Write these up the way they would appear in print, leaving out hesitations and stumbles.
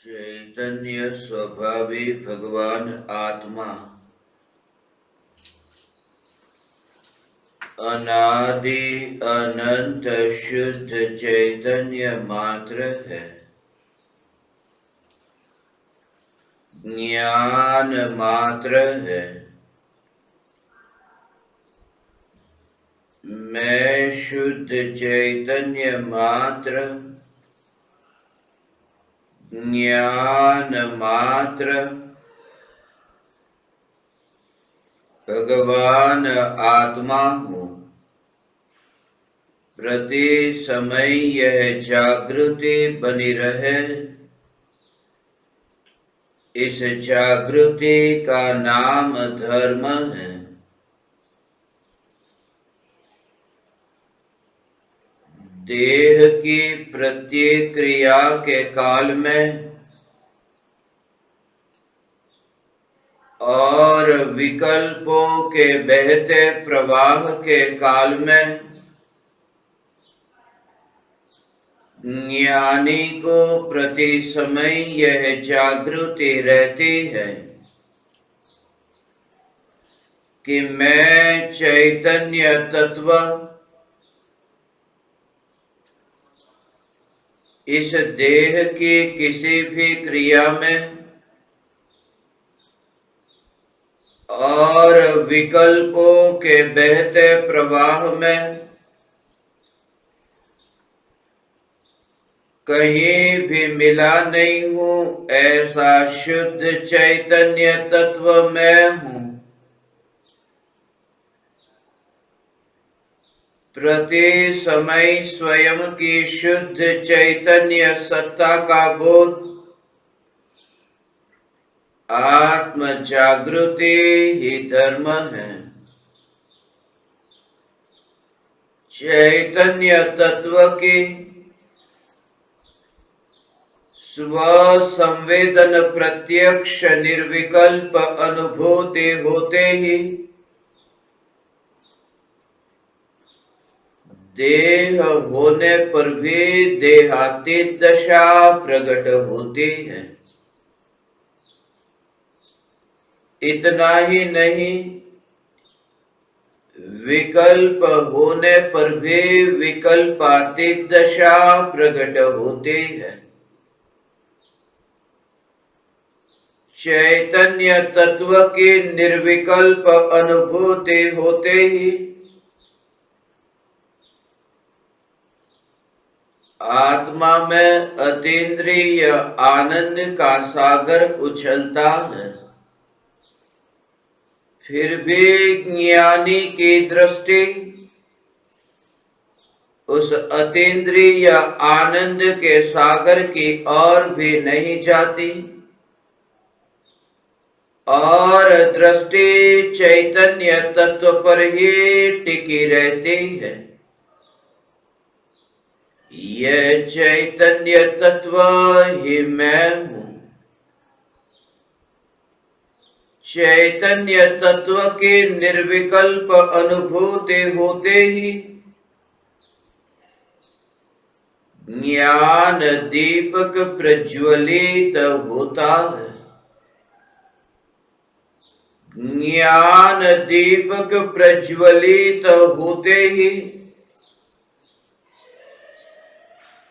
चैतन्य स्वभावी भगवान आत्मा अनादि अनंत शुद्ध चैतन्य मात्र है। ज्ञान मात्र है। मैं शुद्ध चैतन्य मात्र, ज्ञान मात्र, भगवान आत्मा हूँ। प्रति समय यह जागृति बनी रहे, इस जागृति का नाम धर्म है। देह की प्रत्येक क्रिया के काल में और विकल्पों के बहते प्रवाह के काल में ज्ञानी को प्रति समय यह जागृति रहती है कि मैं चैतन्य तत्व इस देह की किसी भी क्रिया में और विकल्पों के बहते प्रवाह में कहीं भी मिला नहीं हूं, ऐसा शुद्ध चैतन्य तत्व मैं हूं। प्रति समय स्वयं की शुद्ध चैतन्य सत्ता का बोध आत्म जागृति ही धर्म है। चैतन्य तत्व की स्व संवेदन प्रत्यक्ष निर्विकल्प अनुभूति होते ही देह होने पर भी देहातीत दशा प्रकट होती है। इतना ही नहीं, विकल्प होने पर भी विकल्पातीत दशा प्रकट होती है। चैतन्य तत्व की निर्विकल्प अनुभूति होते ही आत्मा में अतीन्द्रिय आनंद का सागर उछलता है। फिर भी ज्ञानी की दृष्टि उस अतीन्द्रिय आनंद के सागर की ओर भी नहीं जाती और दृष्टि चैतन्य तत्व पर ही टिकी रहती है। यह चैतन्य तत्व ही मैं हूं। चैतन्य तत्व की निर्विकल्प अनुभूति होते ही ज्ञान दीपक प्रज्वलित होता है। ज्ञान दीपक प्रज्वलित होते ही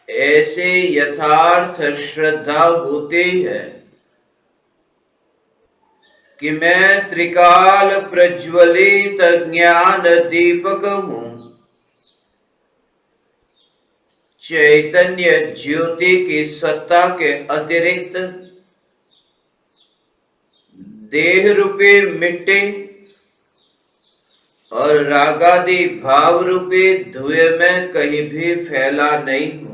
ऐसे यथार्थ श्रद्धा होती है कि मैं त्रिकाल प्रज्वलित ज्ञान दीपक हूं। चैतन्य ज्योति की सत्ता के अतिरिक्त देह रूपी मिट्टी और रागादि भाव रूपी धुएं में कहीं भी फैला नहीं हूं।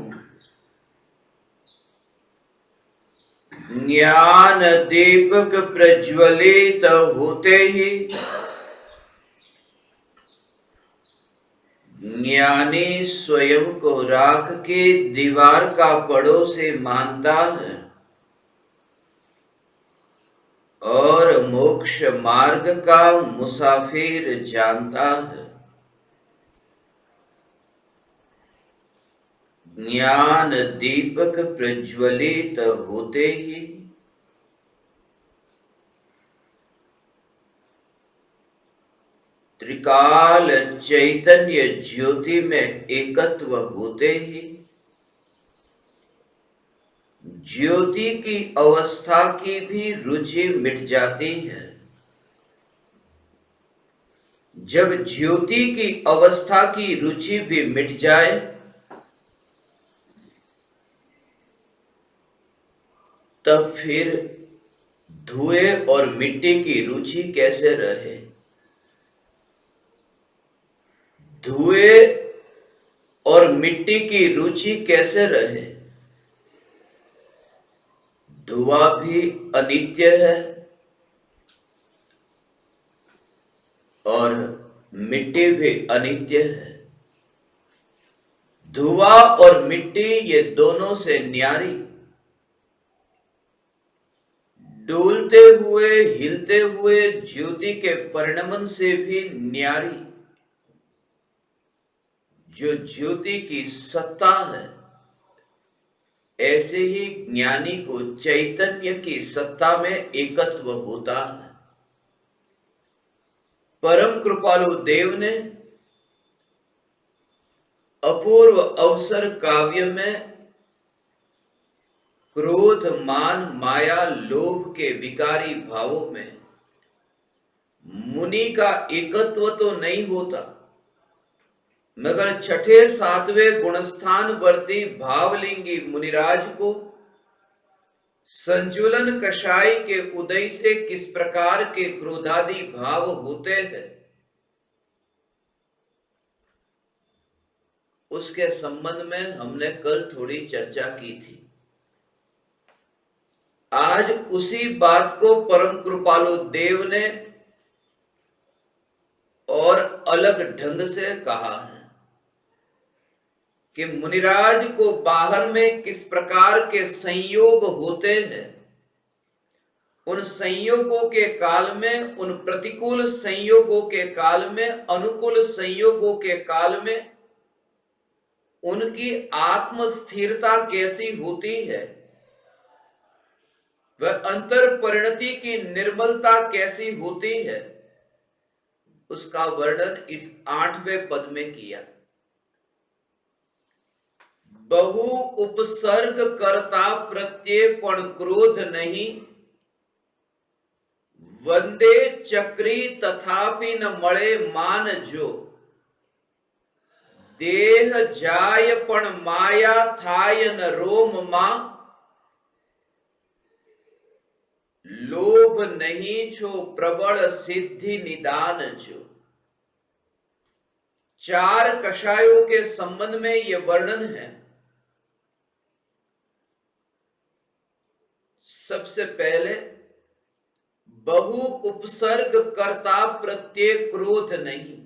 ज्ञान दीपक प्रज्वलित होते ही ज्ञानी स्वयं को राख की दीवार का पड़ोसी मानता है और मोक्ष मार्ग का मुसाफिर जानता है। ज्ञान दीपक प्रज्वलित होते ही त्रिकाल चैतन्य ज्योति में एकत्व होते ही ज्योति की अवस्था की भी रुचि मिट जाती है। जब ज्योति की अवस्था की रुचि भी मिट जाए तब फिर धुएं और मिट्टी की रुचि कैसे रहे? धुएं और मिट्टी की रुचि कैसे रहे? धुआं भी अनित्य है और मिट्टी भी अनित्य है। धुआं और मिट्टी ये दोनों से न्यारी, डोलते हुए हिलते हुए ज्योति के परिणमन से भी न्यारी जो ज्योति की सत्ता है, ऐसे ही ज्ञानी को चैतन्य की सत्ता में एकत्व होता है। परम कृपालु देव ने अपूर्व अवसर काव्य में क्रोध, मान, माया, लोभ के विकारी भावों में मुनि का एकत्व तो नहीं होता, मगर छठे सातवें गुणस्थान वर्ती भावलिंगी मुनिराज को संचुलन कषाय के उदय से किस प्रकार के क्रोधादि भाव होते हैं, उसके संबंध में हमने कल थोड़ी चर्चा की थी। आज उसी बात को परम कृपालु देव ने और अलग ढंग से कहा है कि मुनिराज को बाहर में किस प्रकार के संयोग होते हैं, उन संयोगों के काल में, उन प्रतिकूल संयोगों के काल में, अनुकूल संयोगों के काल में उनकी आत्म स्थिरता कैसी होती है, वह अंतर परिणति की निर्मलता कैसी होती है, उसका वर्णन इस 8वें पद में किया। बहु उपसर्ग करता प्रत्यय पण क्रोध नहीं, वंदे चक्री तथापि न मळे मान जो, देह जाय पण माया थाय न रोम मां, लोभ नहीं छो प्रबल सिद्धि निदान जो। 4 कषायों के संबंध में यह वर्णन है। सबसे पहले बहु उपसर्ग करता प्रत्यय क्रोध नहीं।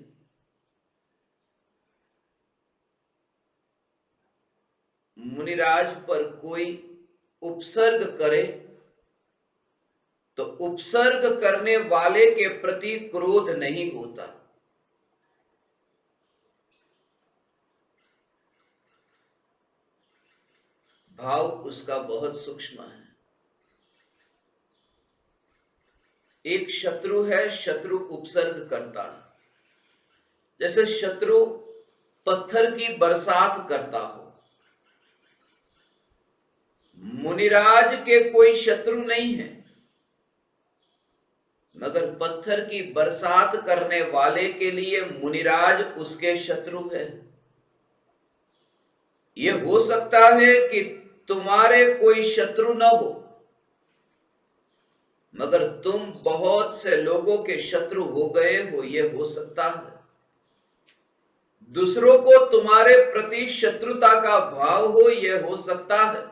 मुनिराज पर कोई उपसर्ग करे तो उपसर्ग करने वाले के प्रति क्रोध नहीं होता। भाव उसका बहुत सूक्ष्म है। एक शत्रु है, शत्रु उपसर्ग करता है, जैसे शत्रु पत्थर की बरसात करता हो। मुनिराज के कोई शत्रु नहीं है, मगर पत्थर की बरसात करने वाले के लिए मुनिराज उसके शत्रु है। यह हो सकता है कि तुम्हारे कोई शत्रु न हो, मगर तुम बहुत से लोगों के शत्रु हो गए हो, यह हो सकता है। दूसरों को तुम्हारे प्रति शत्रुता का भाव हो, यह हो सकता है।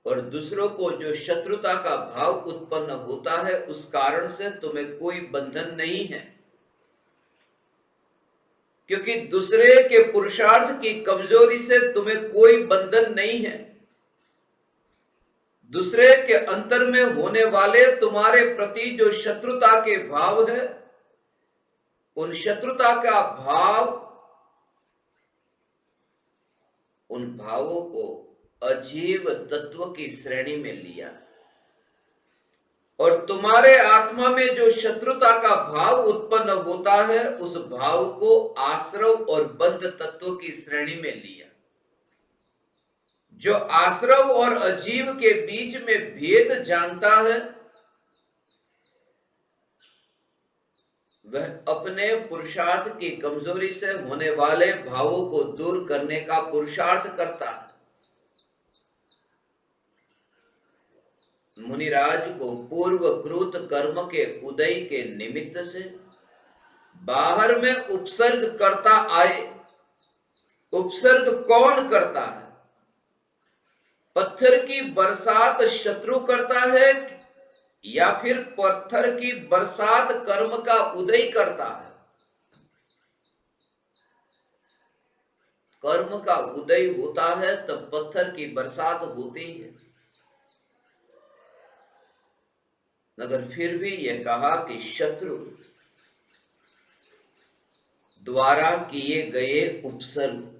और दूसरों को जो शत्रुता का भाव उत्पन्न होता है, उस कारण से तुम्हें कोई बंधन नहीं है, क्योंकि दूसरे के पुरुषार्थ की कमजोरी से तुम्हें कोई बंधन नहीं है। दूसरे के अंतर में होने वाले तुम्हारे प्रति जो शत्रुता के भाव है, उन शत्रुता का भाव, उन भावों को अजीव तत्व की श्रेणी में लिया, और तुम्हारे आत्मा में जो शत्रुता का भाव उत्पन्न होता है, उस भाव को आश्रव और बंध तत्व की श्रेणी में लिया। जो आश्रव और अजीव के बीच में भेद जानता है, वह अपने पुरुषार्थ की कमजोरी से होने वाले भावों को दूर करने का पुरुषार्थ करता है। मुनिराज को पूर्वकृत कर्म के उदय के निमित्त से बाहर में उपसर्ग करता आए। उपसर्ग कौन करता है? पत्थर की बरसात शत्रु करता है, या फिर पत्थर की बरसात कर्म का उदय करता है? कर्म का उदय होता है तब पत्थर की बरसात होती है। मगर फिर भी यह कहा कि शत्रु द्वारा किए गए उपसर्ग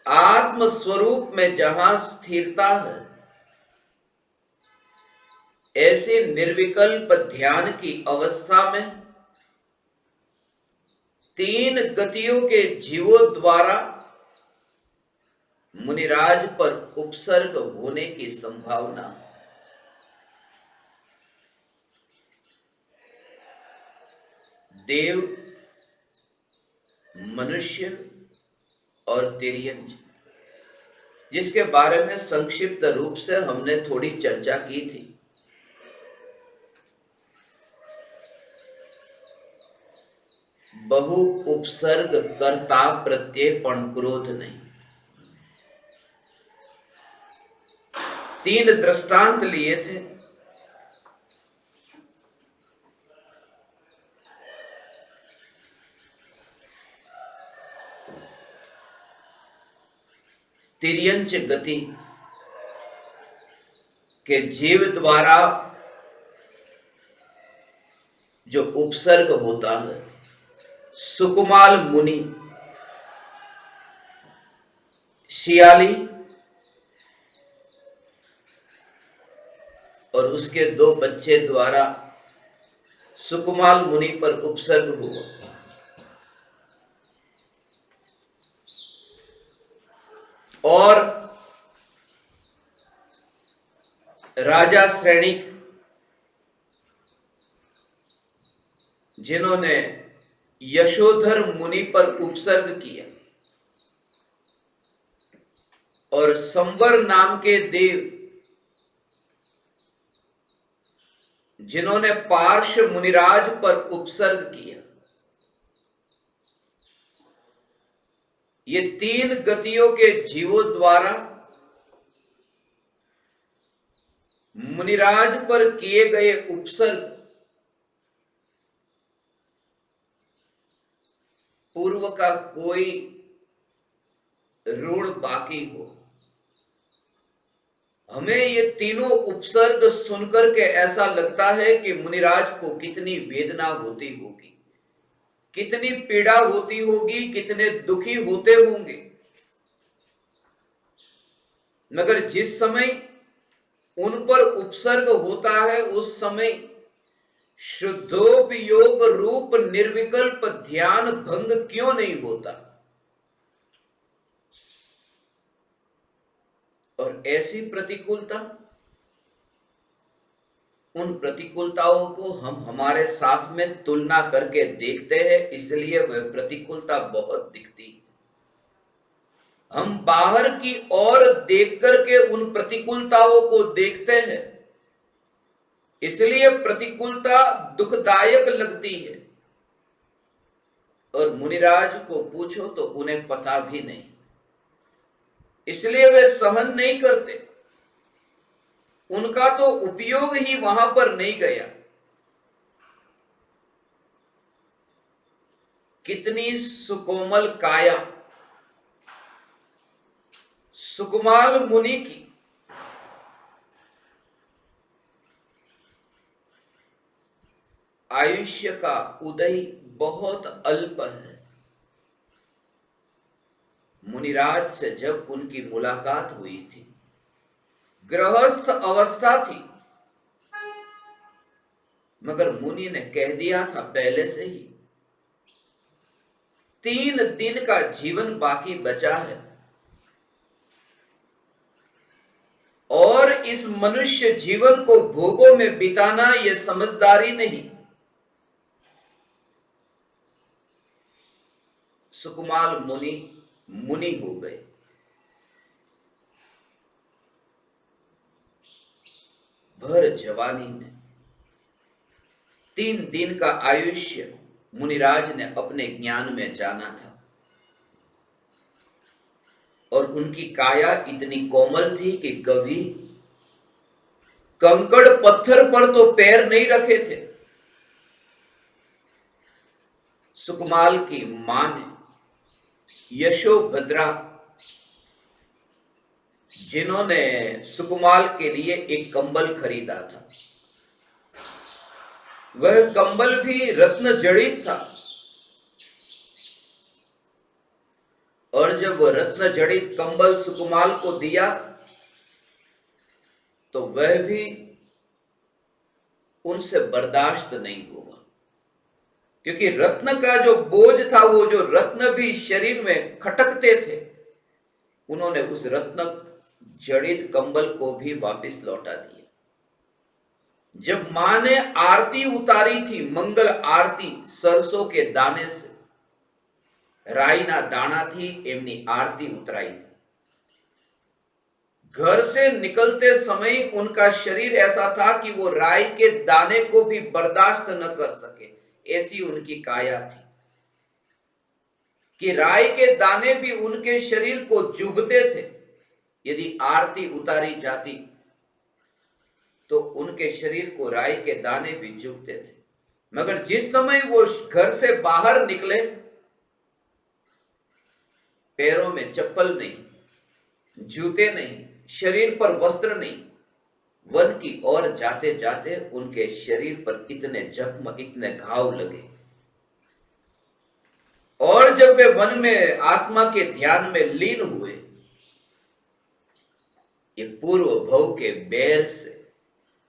आत्म स्वरूप में जहां स्थिरता है, ऐसे निर्विकल्प ध्यान की अवस्था में 3 गतियों के जीवों द्वारा मुनिराज पर उपसर्ग होने की संभावना। देव, मनुष्य और तिर्यंच, जिसके बारे में संक्षिप्त रूप से हमने थोड़ी चर्चा की थी। बहु उपसर्ग कर्ता प्रत्यय पण क्रोध नहीं। 3 दृष्टांत लिए थे। तिर्यंच गति के जीव द्वारा जो उपसर्ग होता है, सुकुमाल मुनि शियाली और उसके 2 बच्चे द्वारा सुकुमाल मुनि पर उपसर्ग हुआ। और राजा श्रेणी जिन्होंने यशोधर मुनि पर उपसर्ग किया, और संवर नाम के देव जिन्होंने पार्श्व मुनिराज पर उपसर्ग किया। ये 3 गतियों के जीवों द्वारा मुनिराज पर किए गए उपसर्ग पूर्व का कोई ऋण बाकी हो। हमें ये तीनों उपसर्ग सुनकर के ऐसा लगता है कि मुनिराज को कितनी वेदना होती होगी, कितनी पीड़ा होती होगी, कितने दुखी होते होंगे। मगर जिस समय उन पर उपसर्ग होता है, उस समय शुद्धोपयोग रूप निर्विकल्प ध्यान भंग क्यों नहीं होता? और ऐसी प्रतिकूलता, उन प्रतिकूलताओं को हम हमारे साथ में तुलना करके देखते हैं, इसलिए वह प्रतिकूलता बहुत दिखती है। हम बाहर की ओर देख करके उन प्रतिकूलताओं को देखते हैं, इसलिए प्रतिकूलता दुखदायक लगती है। और मुनिराज को पूछो तो उन्हें पता भी नहीं, इसलिए वे सहन नहीं करते। उनका तो उपयोग ही वहां पर नहीं गया। कितनी सुकोमल काया सुकुमाल मुनि की, आयुष्य का उदय बहुत अल्प है। मुनिराज से जब उनकी मुलाकात हुई थी, गृहस्थ अवस्था थी, मगर मुनि ने कह दिया था पहले से ही 3 दिन का जीवन बाकी बचा है, और इस मनुष्य जीवन को भोगों में बिताना यह समझदारी नहीं। सुकुमाल मुनि मुनि हो गए। भर जवानी में 3 दिन का आयुष्य मुनिराज ने अपने ज्ञान में जाना था, और उनकी काया इतनी कोमल थी कि कभी कंकड़ पत्थर पर तो पैर नहीं रखे थे। सुकुमाल की मां ने, यशोभद्रा, जिन्होंने सुकुमाल के लिए एक कंबल खरीदा था, वह कंबल भी रत्न जड़ित था। और जब वह रत्न जड़ित कंबल सुकुमाल को दिया, तो वह भी उनसे बर्दाश्त नहीं हुआ, क्योंकि रत्न का जो बोझ था, वो जो रत्न भी शरीर में खटकते थे, उन्होंने उस रत्न जड़ित कंबल को भी वापस लौटा दिया। जब मां ने आरती उतारी थी, मंगल आरती सरसों के दाने से, राईना दाना थी एमनी आरती उतराई थी। घर से निकलते समय उनका शरीर ऐसा था कि वो राई के दाने को भी बर्दाश्त न कर सके, ऐसी उनकी काया थी कि राई के दाने भी उनके शरीर को चुभते थे। यदि आरती उतारी जाती तो उनके शरीर को राई के दाने भी चुभते थे। मगर जिस समय वो घर से बाहर निकले, पैरों में चप्पल नहीं, जूते नहीं, शरीर पर वस्त्र नहीं, वन की ओर जाते जाते उनके शरीर पर इतने जख्म, इतने घाव लगे। और जब वे वन में आत्मा के ध्यान में लीन हुए, ये पूर्व भव के बैर से,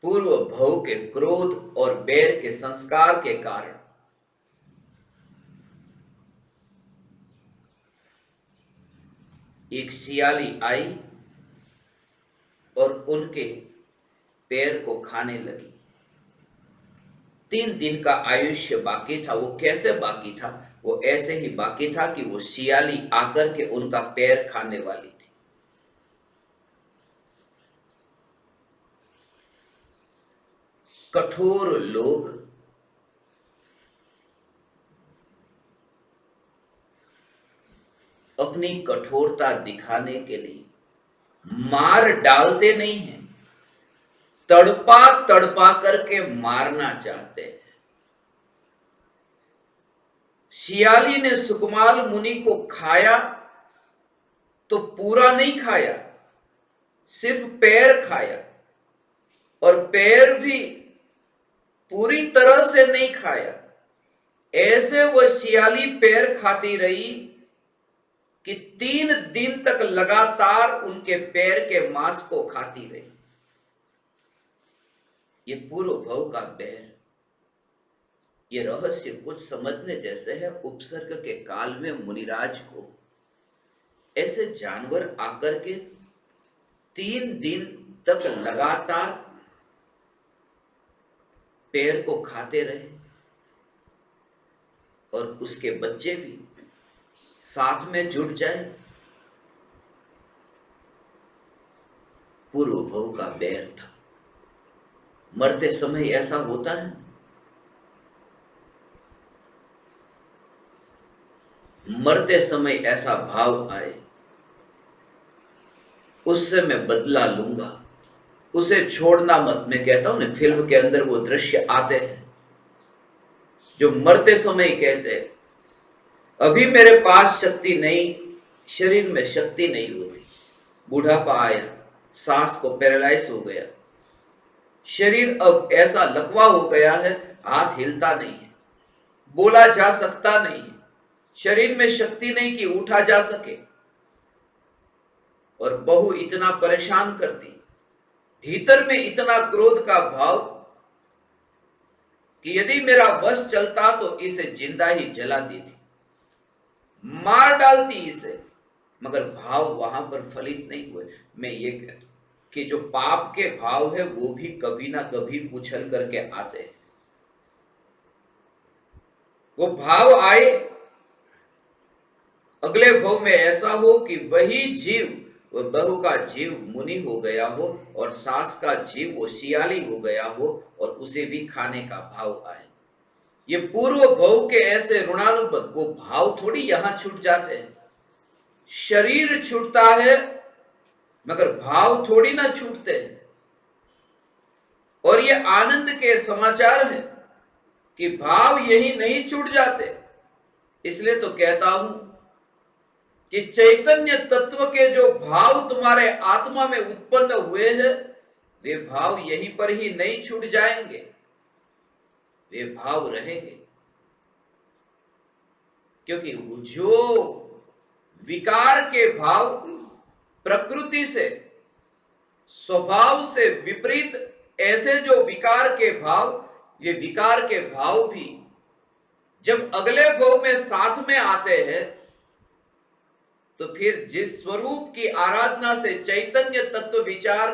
पूर्व भव के क्रोध और बैर के संस्कार के कारण एक सियाली आई और उनके पैर को खाने लगी। 3 दिन का आयुष्य बाकी था। वो कैसे बाकी था? वो ऐसे ही बाकी था कि वो सियाली आकर के उनका पैर खाने वाली थी। कठोर लोग अपनी कठोरता दिखाने के लिए मार डालते नहीं हैं, तड़पा तड़पा करके मारना चाहते हैं। सियाली ने सुकमाल मुनि को खाया तो पूरा नहीं खाया, सिर्फ पैर खाया, और पैर भी पूरी तरह से नहीं खाया। ऐसे वो सियाली पैर खाती रही कि 3 दिन तक लगातार उनके पैर के मांस को खाती रही। ये पूर्व भव का बैर। ये रहस्य कुछ समझने जैसे है। उपसर्ग के काल में मुनिराज को ऐसे जानवर आकर के 3 दिन तक लगातार पैर को खाते रहे, और उसके बच्चे भी साथ में जुट जाए। पूर्व भव का बैर था। मरते समय ऐसा होता है। मरते समय ऐसा भाव आए, उससे मैं बदला लूंगा, उसे छोड़ना मत। मैं कहता हूं ना, फिल्म के अंदर वो दृश्य आते हैं जो मरते समय कहते हैं, अभी मेरे पास शक्ति नहीं, शरीर में शक्ति नहीं होती, बुढ़ापा आया, सांस को पैरालाइज हो गया, शरीर अब ऐसा लकवा हो गया है, हाथ हिलता नहीं है, बोला जा सकता नहीं है, शरीर में शक्ति नहीं कि उठा जा सके। और बहू इतना परेशान करती, भीतर में इतना क्रोध का भाव कि यदि मेरा वश चलता तो इसे जिंदा ही जला देती, मार डालती इसे। मगर भाव वहां पर फलित नहीं हुए। मैं ये कहता हूं कि जो पाप के भाव है वो भी कभी ना कभी उछल करके आते हैं। वो भाव आए, अगले भव में ऐसा हो कि वही जीव, वो बहू का जीव मुनि हो गया हो और सास का जीव वो सियाली हो गया हो, और उसे भी खाने का भाव आए। ये पूर्व भव के ऐसे ऋणानुबंध, वो भाव थोड़ी यहां छूट जाते हैं। शरीर छूटता है मगर भाव थोड़ी ना छूटते हैं। और ये आनंद के समाचार है कि भाव यही नहीं छूट जाते। इसलिए तो कहता हूं कि चैतन्य तत्व के जो भाव तुम्हारे आत्मा में उत्पन्न हुए हैं, वे भाव यहीं पर ही नहीं छूट जाएंगे, वे भाव रहेंगे। क्योंकि जो विकार के भाव प्रकृति से, स्वभाव से विपरीत, ऐसे जो विकार के भाव, ये विकार के भाव भी जब अगले भव में साथ में आते हैं तो फिर जिस स्वरूप की आराधना से चैतन्य तत्व विचार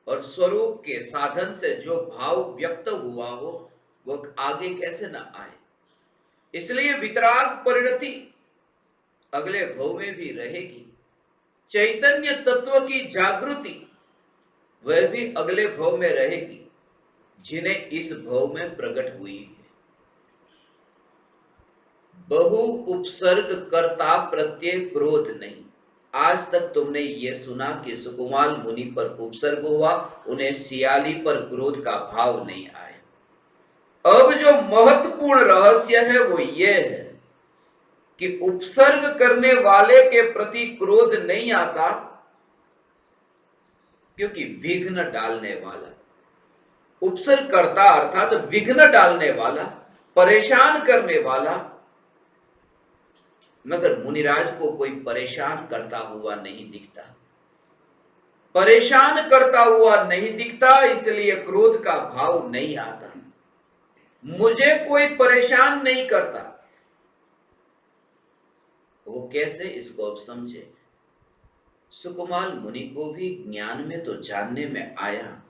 और स्वरूप के साधन से जो भाव व्यक्त हुआ हो वो आगे कैसे ना आए। इसलिए वितराग परिणति अगले भाव में भी रहेगी। चैतन्य तत्व की जागृति वह भी अगले भाव में रहेगी जिन्हें इस भाव में प्रकट हुई है। बहु उपसर्ग कर्ता प्रत्यय क्रोध नहीं। आज तक तुमने ये सुना कि सुकुमार मुनि पर उपसर्ग हुआ, उन्हें सियाली पर क्रोध का भाव नहीं आया। अब जो महत्वपूर्ण रहस्य है वो ये है कि उपसर्ग करने वाले के प्रति क्रोध नहीं आता, क्योंकि विघ्न डालने वाला उपसर्ग करता अर्थात विघ्न डालने वाला, परेशान करने वाला, मगर मुनिराज को कोई परेशान करता हुआ नहीं दिखता। परेशान करता हुआ नहीं दिखता, इसलिए क्रोध का भाव नहीं आता। मुझे कोई परेशान नहीं करता, वो कैसे, इसको अब समझे। सुकुमार मुनि को भी ज्ञान में तो जानने में आया।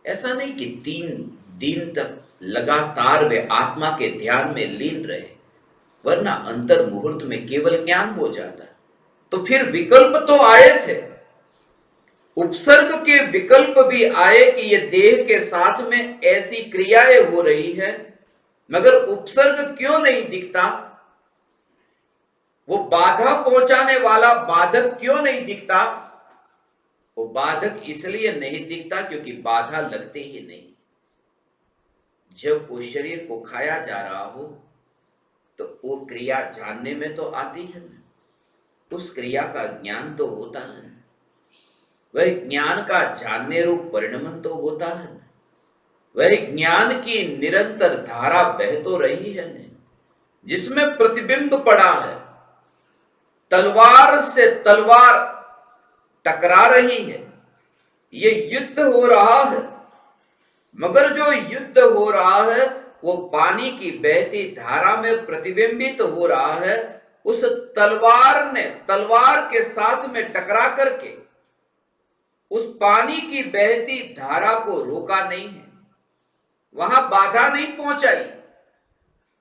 ऐसा नहीं कि 3 दिन तक लगातार वे आत्मा के ध्यान में लीन रहे, वरना अंतर मुहूर्त में केवल ज्ञान हो जाता। तो फिर विकल्प तो आए थे, उपसर्ग के विकल्प भी आए कि ये देह के साथ में ऐसी क्रियाएं हो रही है, मगर उपसर्ग क्यों नहीं दिखता? वो बाधा पहुंचाने वाला बाधक क्यों नहीं दिखता? वो बाधक इसलिए नहीं दिखता क्योंकि बाधा लगते ही नहीं। जब उस शरीर को खाया जा रहा हो तो वो क्रिया जानने में तो आती है ना, उस क्रिया का ज्ञान तो होता है, वह ज्ञान का जानने रूप परिणमन तो होता है, वह ज्ञान की निरंतर धारा बह तो रही है न, जिसमें प्रतिबिंब पड़ा है। तलवार से तलवार टकरा रही है, ये युद्ध हो रहा है, मगर जो युद्ध हो रहा है वो पानी की बहती धारा में प्रतिबिंबित हो रहा है। उस तलवार ने तलवार के साथ में टकरा करके उस पानी की बहती धारा को रोका नहीं है, वहां बाधा नहीं पहुंचाई।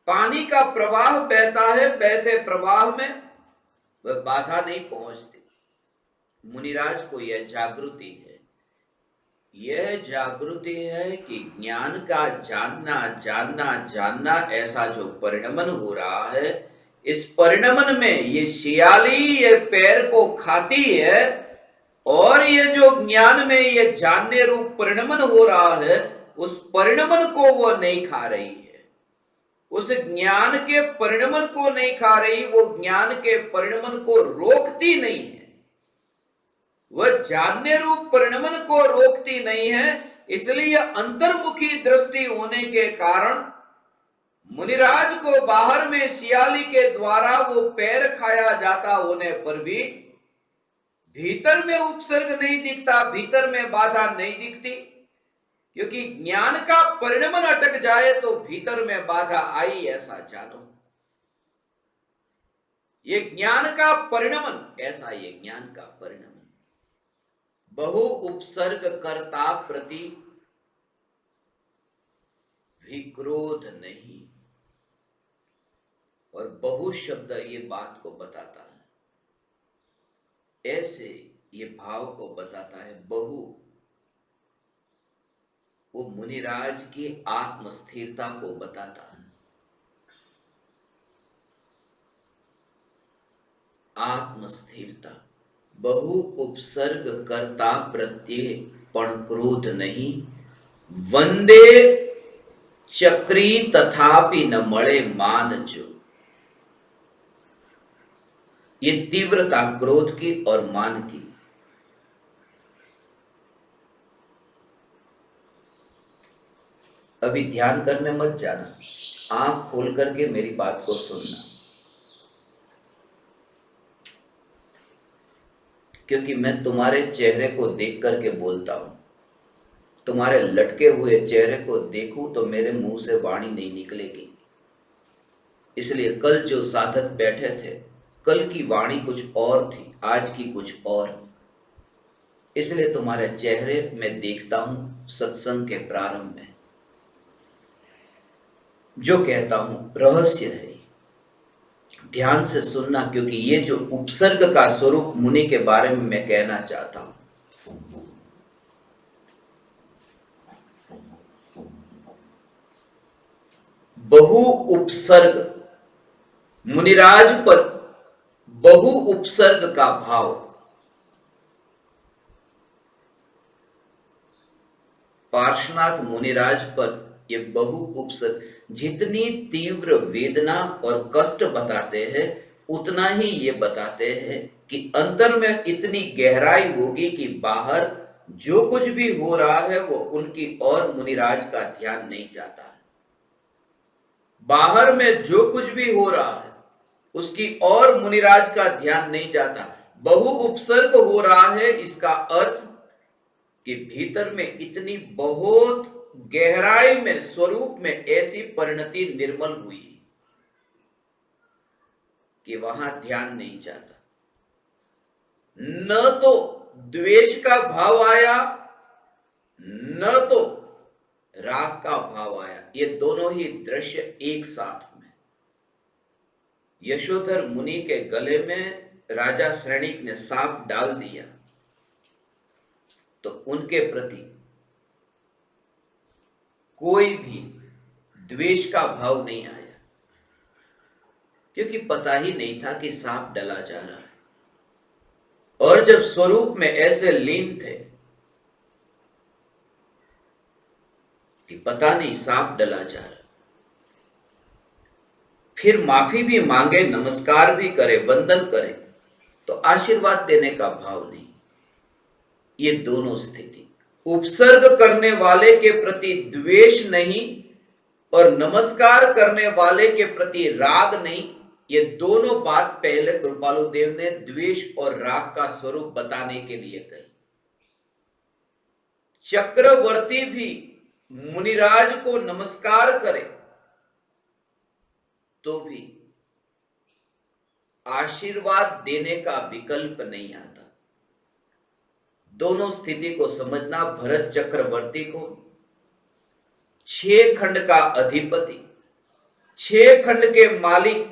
पानी का प्रवाह बहता है, बहते प्रवाह में वह बाधा नहीं पहुंचती। मुनिराज को यह जागृति है, यह जागृति है कि ज्ञान का जानना जानना जानना ऐसा जो परिणमन हो रहा है, इस परिणमन में ये शियाली ये पैर को खाती है, और ये जो ज्ञान में ये जानने रूप परिणमन हो रहा है उस परिणमन को वो नहीं खा रही है। उस ज्ञान के परिणमन को नहीं खा रही, वो ज्ञान के परिणमन को रोकती नहीं है, वह जानने रूप परिणमन को रोकती नहीं है। इसलिए अंतर्मुखी दृष्टि होने के कारण मुनिराज को बाहर में सियाली के द्वारा वो पैर खाया जाता होने पर भी भीतर में उपसर्ग नहीं दिखता, भीतर में बाधा नहीं दिखती, क्योंकि ज्ञान का परिणमन अटक जाए तो भीतर में बाधा आई, ऐसा जानो। ये ज्ञान का परिणमन, ऐसा ये ज्ञान का परिणमन। बहु उपसर्ग कर्ता प्रति भी क्रोध नहीं, और बहु शब्द ये बात को बताता है, ऐसे ये भाव को बताता है। बहु वो मुनिराज की आत्मस्थिरता को बताता है। आत्मस्थिरता, बहु उपसर्ग कर्ता प्रत्यय पण क्रोध नहीं, वंदे चक्री तथापि न मळे मान जो। ये तीव्रता क्रोध की और मान की। अभी ध्यान करने मत जाना, आंख खोल करके मेरी बात को सुनना, क्योंकि मैं तुम्हारे चेहरे को देख करके बोलता हूं। तुम्हारे लटके हुए चेहरे को देखूं तो मेरे मुंह से वाणी नहीं निकलेगी। इसलिए कल जो साधक बैठे थे कल की वाणी कुछ और थी, आज की कुछ और, इसलिए तुम्हारे चेहरे में देखता हूं सत्संग के प्रारंभ में जो कहता हूं रहस्य है, ध्यान से सुनना, क्योंकि ये जो उपसर्ग का स्वरूप मुनि के बारे में मैं कहना चाहता हूं। बहु उपसर्ग, मुनिराज पर बहु उपसर्ग का भाव, पार्श्वनाथ मुनिराज पर ये बहु उपसर्ग जितनी तीव्र वेदना और कष्ट बताते हैं उतना ही ये बताते हैं कि अंतर में इतनी गहराई होगी कि बाहर जो कुछ भी हो रहा है वो उनकी और मुनिराज का ध्यान नहीं जाता है। बाहर में जो कुछ भी हो रहा है उसकी और मुनिराज का ध्यान नहीं जाता। बहु उपसर्ग हो रहा है, इसका अर्थ कि भीतर में इतनी बहुत गहराई में स्वरूप में ऐसी परिणति निर्मल हुई कि वहां ध्यान नहीं जाता। न तो द्वेष का भाव आया न तो राग का भाव आया, ये दोनों ही दृश्य एक साथ में। यशोधर मुनि के गले में राजा श्रेणिक ने सांप डाल दिया तो उनके प्रति कोई भी द्वेष का भाव नहीं आया, क्योंकि पता ही नहीं था कि सांप डला जा रहा है। और जब स्वरूप में ऐसे लीन थे कि पता नहीं सांप डला जा रहा, फिर माफी भी मांगे, नमस्कार भी करे, वंदन करे, तो आशीर्वाद देने का भाव नहीं। ये दोनों स्थिति, उपसर्ग करने वाले के प्रति द्वेष नहीं और नमस्कार करने वाले के प्रति राग नहीं, ये दोनों बात पहले कृपालु देव ने द्वेष और राग का स्वरूप बताने के लिए कही। चक्रवर्ती भी मुनिराज को नमस्कार करे तो भी आशीर्वाद देने का विकल्प नहीं आता। दोनों स्थिति को समझना। भरत चक्रवर्ती को 6 खंड का अधिपति, 6 खंड के मालिक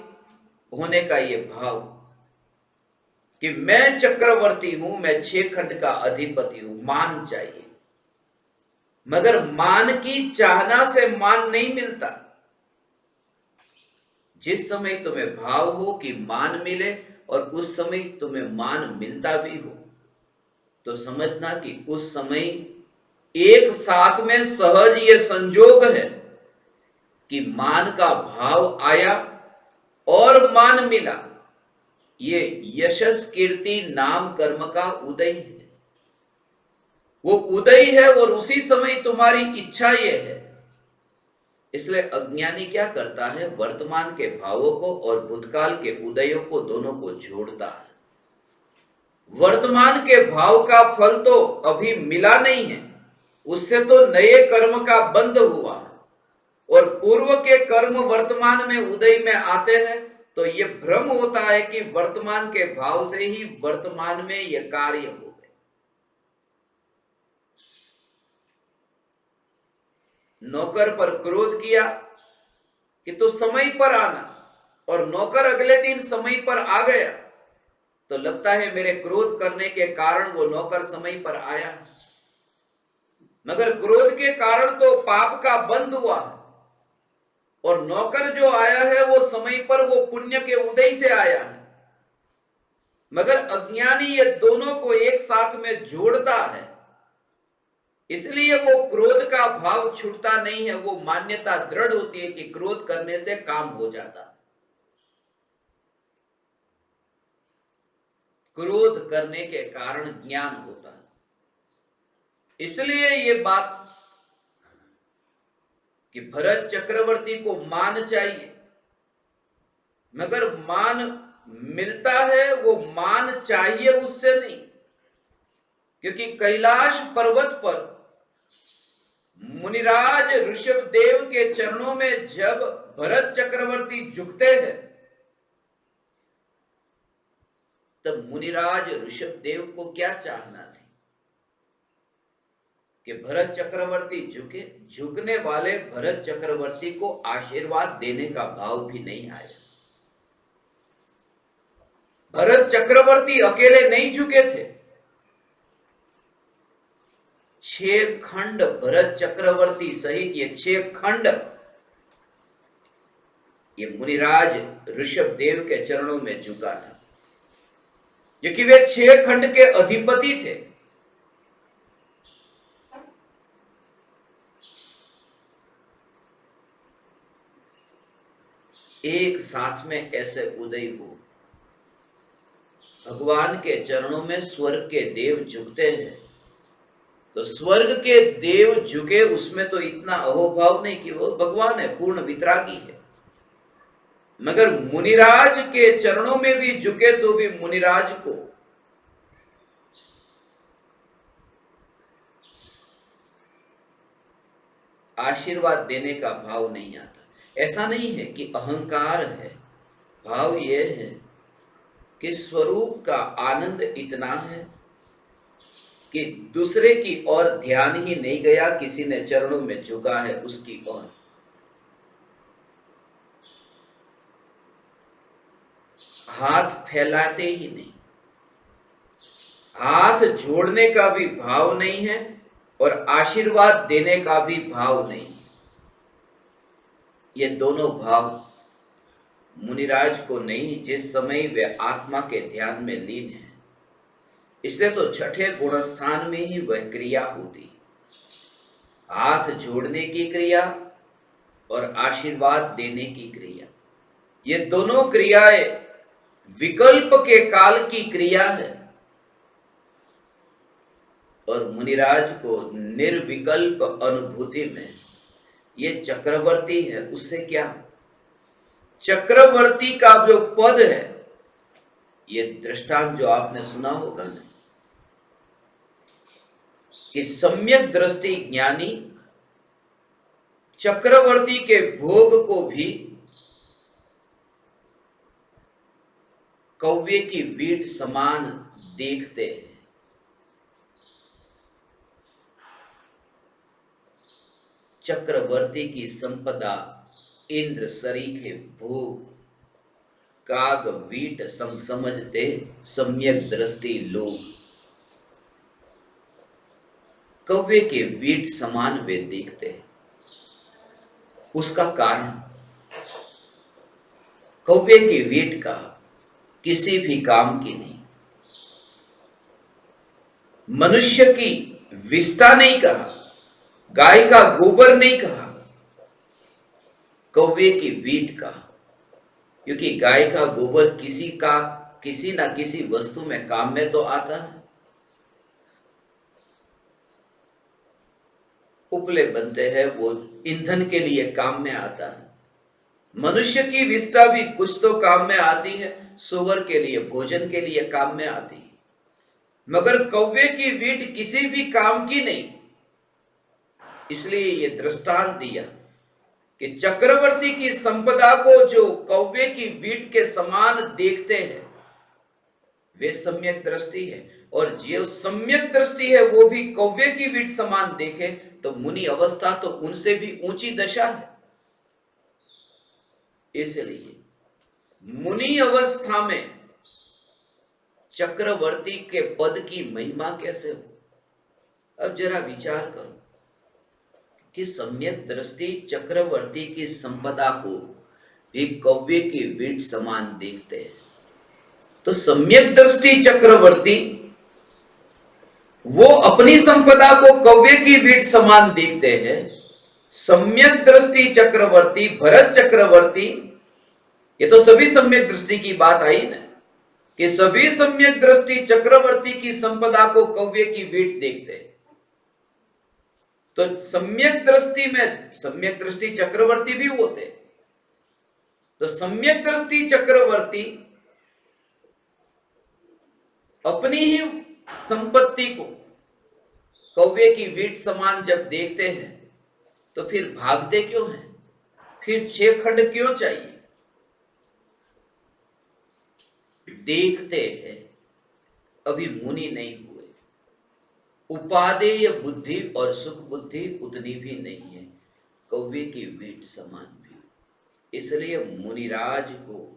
होने का यह भाव कि मैं चक्रवर्ती हूं, मैं 6 खंड का अधिपति हूं, मान चाहिए, मगर मान की चाहना से मान नहीं मिलता। जिस समय तुम्हें भाव हो कि मान मिले और उस समय तुम्हें मान मिलता भी हो तो समझना कि उस समय एक साथ में सहज ये संजोग है कि मान का भाव आया और मान मिला। ये यशस कीर्ति नाम कर्म का उदय है, वो उदय है और उसी समय तुम्हारी इच्छा ये है। इसलिए अज्ञानी क्या करता है, वर्तमान के भावों को और भूतकाल के उदयों को दोनों को जोड़ता है। वर्तमान के भाव का फल तो अभी मिला नहीं है, उससे तो नए कर्म का बंध हुआ है, और पूर्व के कर्म वर्तमान में उदय में आते हैं तो यह भ्रम होता है कि वर्तमान के भाव से ही वर्तमान में यह कार्य हो गए। नौकर पर क्रोध किया कि तू समय पर आना, और नौकर अगले दिन समय पर आ गया तो लगता है मेरे क्रोध करने के कारण वो नौकर समय पर आया, मगर क्रोध के कारण तो पाप का बंध हुआ, और नौकर जो आया है वो समय पर वो पुण्य के उदय से आया है। मगर अज्ञानी ये दोनों को एक साथ में जोड़ता है, इसलिए वो क्रोध का भाव छूटता नहीं है। वो मान्यता दृढ़ होती है कि क्रोध करने से काम हो जाता। क्रोध करने के कारण ज्ञान होता है। इसलिए ये बात कि भरत चक्रवर्ती को मान चाहिए, मगर मान मिलता है, वो मान चाहिए उससे नहीं, क्योंकि कैलाश पर्वत पर मुनिराज ऋषभ देव के चरणों में जब भरत चक्रवर्ती झुकते हैं मुनिराज ऋषभ देव को क्या चाहना थी कि भरत चक्रवर्ती झुके। झुकने वाले भरत चक्रवर्ती को आशीर्वाद देने का भाव भी नहीं आया। भरत चक्रवर्ती अकेले नहीं झुके थे, 6 खंड भरत चक्रवर्ती सहित ये 6 खंड ये मुनिराज ऋषभ देव के चरणों में झुका था, क्योंकि वे 6 खंड के अधिपति थे। एक साथ में ऐसे उदय हो, भगवान के चरणों में स्वर्ग के देव झुकते हैं, तो स्वर्ग के देव झुके उसमें तो इतना अहोभाव नहीं कि वो भगवान है, पूर्ण वितरागी है। मगर मुनिराज के चरणों में भी झुके तो भी मुनिराज को आशीर्वाद देने का भाव नहीं आता। ऐसा नहीं है कि अहंकार है, भाव यह है कि स्वरूप का आनंद इतना है कि दूसरे की ओर ध्यान ही नहीं गया, किसी ने चरणों में झुका है उसकी ओर। हाथ फैलाते ही नहीं, हाथ जोड़ने का भी भाव नहीं है और आशीर्वाद देने का भी भाव नहीं। ये दोनों भाव मुनिराज को नहीं, जिस समय वे आत्मा के ध्यान में लीन है। इसलिए तो छठे गुण स्थान में ही वह क्रिया होती, हाथ जोड़ने की क्रिया और आशीर्वाद देने की क्रिया। ये दोनों क्रियाएं विकल्प के काल की क्रिया है और मुनिराज को निर्विकल्प अनुभूति में ये चक्रवर्ती है। उससे क्या, चक्रवर्ती का जो पद है, ये दृष्टांत जो आपने सुना होगा ना कि सम्यक दृष्टि ज्ञानी चक्रवर्ती के भोग को भी कौवे की वीट समान देखते हैं। चक्रवर्ती की संपदा इंद्र सरीखे भोग, काग वीट सम समझते सम्यक दृष्टि लोग। कौवे के वीट समान वे देखते हैं। उसका कारण, कौवे की वीट का किसी भी काम की नहीं, मनुष्य की विष्ठा नहीं कहा, गाय का गोबर नहीं कहा, कौवे की वीट कहा। क्योंकि गाय का गोबर किसी ना किसी वस्तु में काम में तो आता है। उपले बनते हैं, वो ईंधन के लिए काम में आता है। मनुष्य की विष्ठा भी कुछ तो काम में आती है, सुअर के लिए, भोजन के लिए काम में आती है। मगर कौवे की वीट किसी भी काम की नहीं। इसलिए ये दृष्टांत दिया कि चक्रवर्ती की संपदा को जो कौवे की वीट के समान देखते हैं वे सम्यक दृष्टि है, और जो सम्यक दृष्टि है वो भी कौवे की वीट समान देखे तो मुनि अवस्था तो उनसे भी ऊंची दशा है। इसलिए मुनि अवस्था में चक्रवर्ती के पद की महिमा कैसे हो। अब जरा विचार करो कि सम्यक दृष्टि चक्रवर्ती की संपदा को भी कौवे की वीट समान देखते हैं, तो सम्यक दृष्टि चक्रवर्ती वो अपनी संपदा को कौवे की वीट समान देखते हैं। सम्यक दृष्टि चक्रवर्ती भरत चक्रवर्ती, ये तो सभी सम्यक दृष्टि की बात आई ना कि सभी सम्यक दृष्टि चक्रवर्ती की संपदा को कौवे की वीट देखते हैं। तो सम्यक दृष्टि में सम्यक दृष्टि चक्रवर्ती भी होते, तो सम्यक दृष्टि चक्रवर्ती अपनी ही संपत्ति को कौवे की वीट समान जब देखते हैं तो फिर भागते क्यों हैं, फिर 6 खंड क्यों चाहिए। देखते हैं अभी मुनि नहीं हुए। उपादेय बुद्धि और सुख बुद्धि उतनी भी नहीं है, कौवे की वीट समान भी। इसलिए मुनिराज को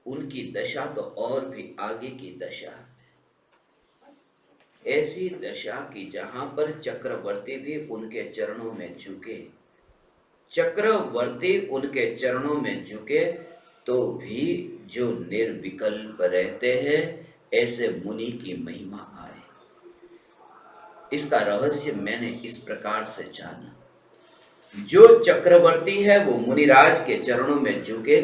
उनकी दशा तो और भी आगे की दशा है, ऐसी दशा की जहां पर चक्रवर्ती भी उनके चरणों में झुके, चक्रवर्ती उनके चरणों में झुके तो भी जो निर्विकल्प रहते हैं, ऐसे मुनि की महिमा आए। इसका रहस्य मैंने इस प्रकार से जाना, जो चक्रवर्ती है वो मुनिराज के चरणों में झुके,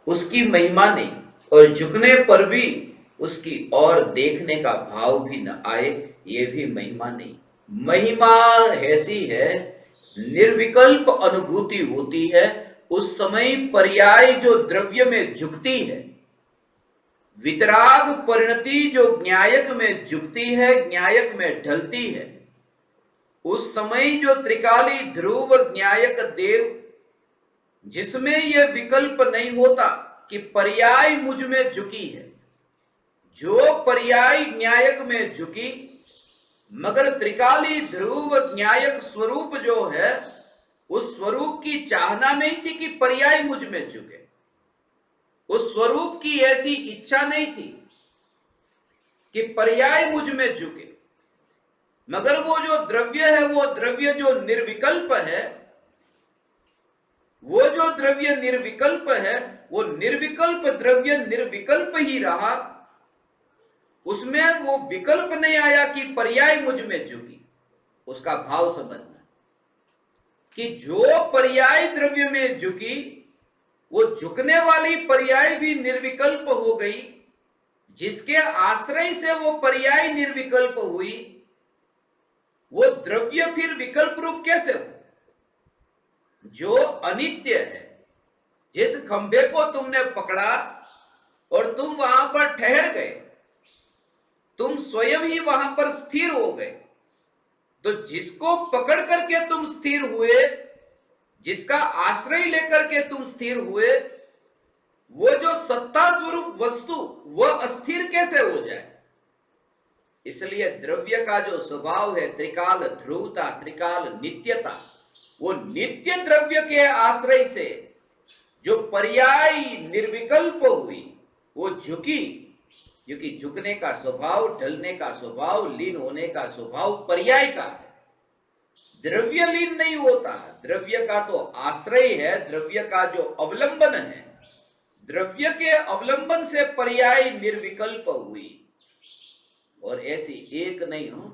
उसकी महिमा नहीं, और झुकने पर भी उसकी और देखने का भाव भी न आए, ये भी महिमा नहीं। महिमा ऐसी है, निर्विकल्प अनुभूति होती है, उस समय पर्याय जो द्रव्य में झुकती है, वितराग परिणति जो ज्ञायक में झुकती है, ज्ञायक में ढलती है, उस समय जो त्रिकाली ध्रुव ज्ञायक देव, जिसमें यह विकल्प नहीं होता कि पर्याय मुझ में झुकी है, जो पर्याय न्यायक में झुकी, मगर त्रिकाली ध्रुव न्यायक स्वरूप जो है, उस स्वरूप की चाहना नहीं थी कि पर्याय मुझ में झुके, उस स्वरूप की ऐसी इच्छा नहीं थी कि पर्याय मुझ में झुके, मगर वो जो द्रव्य है, वो द्रव्य जो निर्विकल्प है, वो जो द्रव्य निर्विकल्प है, वो निर्विकल्प द्रव्य निर्विकल्प ही रहा, उसमें वो विकल्प नहीं आया कि पर्याय मुझ में झुकी। उसका भाव समझना कि जो पर्याय द्रव्य में झुकी, वो झुकने वाली पर्याय भी निर्विकल्प हो गई, जिसके आश्रय से वो पर्याय निर्विकल्प हुई, वो द्रव्य फिर विकल्प रूप कैसे हो? जो अनित्य है, जिस खंभे को तुमने पकड़ा और तुम वहां पर ठहर गए, तुम स्वयं ही वहां पर स्थिर हो गए, तो जिसको पकड़ करके तुम स्थिर हुए, जिसका आश्रय लेकर के तुम स्थिर हुए, वो जो सत्ता स्वरूप वस्तु, वह अस्थिर कैसे हो जाए? इसलिए द्रव्य का जो स्वभाव है, त्रिकाल ध्रुवता, त्रिकाल नित्यता, वो नित्य द्रव्य के आश्रय से जो पर्याय निर्विकल्प हुई, वो झुकी, क्योंकि झुकने का स्वभाव, ढलने का स्वभाव, लीन होने का स्वभाव पर्याय का है। द्रव्य लीन नहीं होता, द्रव्य का तो आश्रय है, द्रव्य का जो अवलंबन है, द्रव्य के अवलंबन से पर्याय निर्विकल्प हुई। और ऐसी एक नहीं हो,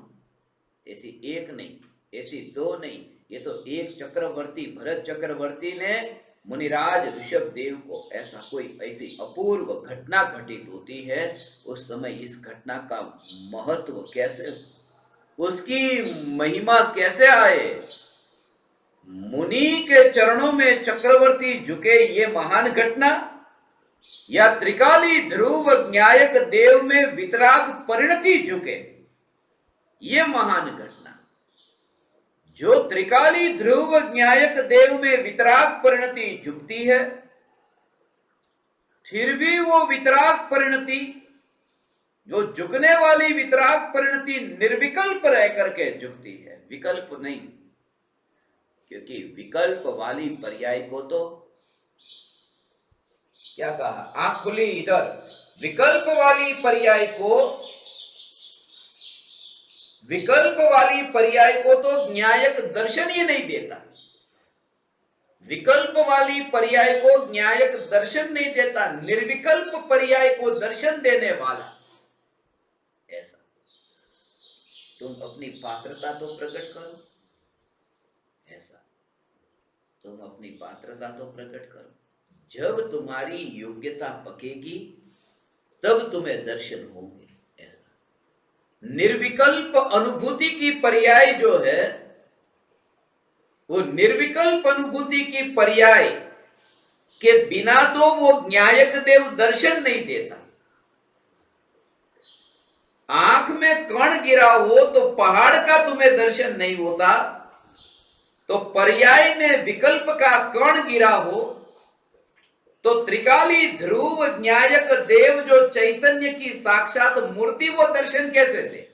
ऐसी एक नहीं, ऐसी दो नहीं, ये तो एक चक्रवर्ती, भरत चक्रवर्ती ने मुनिराज ऋषभ देव को ऐसा कोई ऐसी अपूर्व घटना घटित होती है, उस समय इस घटना का महत्व कैसे, उसकी महिमा कैसे आए, मुनि के चरणों में चक्रवर्ती झुके, ये महान घटना, या त्रिकाली ध्रुव न्यायक देव में वितराग परिणति झुके, ये महान घटना। जो त्रिकाली ध्रुव न्यायक देव में वितराग परिणति झुकती है, फिर भी वो वितराग परिणति, जो झुकने वाली वितराग परिणति निर्विकल्प रह करके झुकती है, विकल्प नहीं, क्योंकि विकल्प वाली पर्याय को तो क्या कहा, आंख खुली इधर, विकल्प वाली पर्याय को, विकल्प वाली पर्याय को तो न्यायक दर्शन ही नहीं देता, विकल्प वाली पर्याय को न्यायक दर्शन नहीं देता, निर्विकल्प पर्याय को दर्शन देने वाला। ऐसा तुम अपनी पात्रता तो प्रकट करो, ऐसा तुम अपनी पात्रता तो प्रकट करो, जब तुम्हारी योग्यता पकेगी तब तुम्हें दर्शन होंगे। ऐसा निर्विकल्प अनुभूति की पर्याय जो है, वो निर्विकल्प अनुभूति की पर्याय के बिना तो वो न्यायक देव दर्शन नहीं देता। आंख में कण गिरा हो तो पहाड़ का तुम्हें दर्शन नहीं होता, तो पर्याय में विकल्प का कण गिरा हो तो त्रिकाली ध्रुव न्यायक देव जो चैतन्य की साक्षात मूर्ति, वो दर्शन कैसे दे?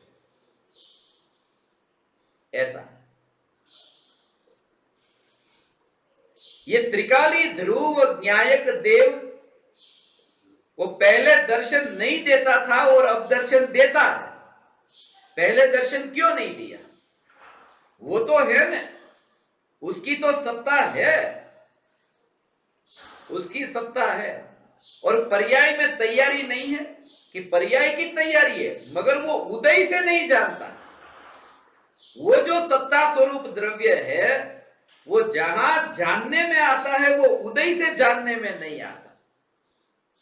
ऐसा ये त्रिकाली ध्रुव न्यायक देव वो पहले दर्शन नहीं देता था और अब दर्शन देता है। पहले दर्शन क्यों नहीं दिया? वो तो है ना, उसकी तो सत्ता है, उसकी सत्ता है। और पर्याय में तैयारी नहीं है कि पर्याय की तैयारी है, मगर वो उदय से नहीं जानता। वो जो सत्ता स्वरूप द्रव्य है वो जहां जानने में आता है वो उदय से जानने में नहीं आता।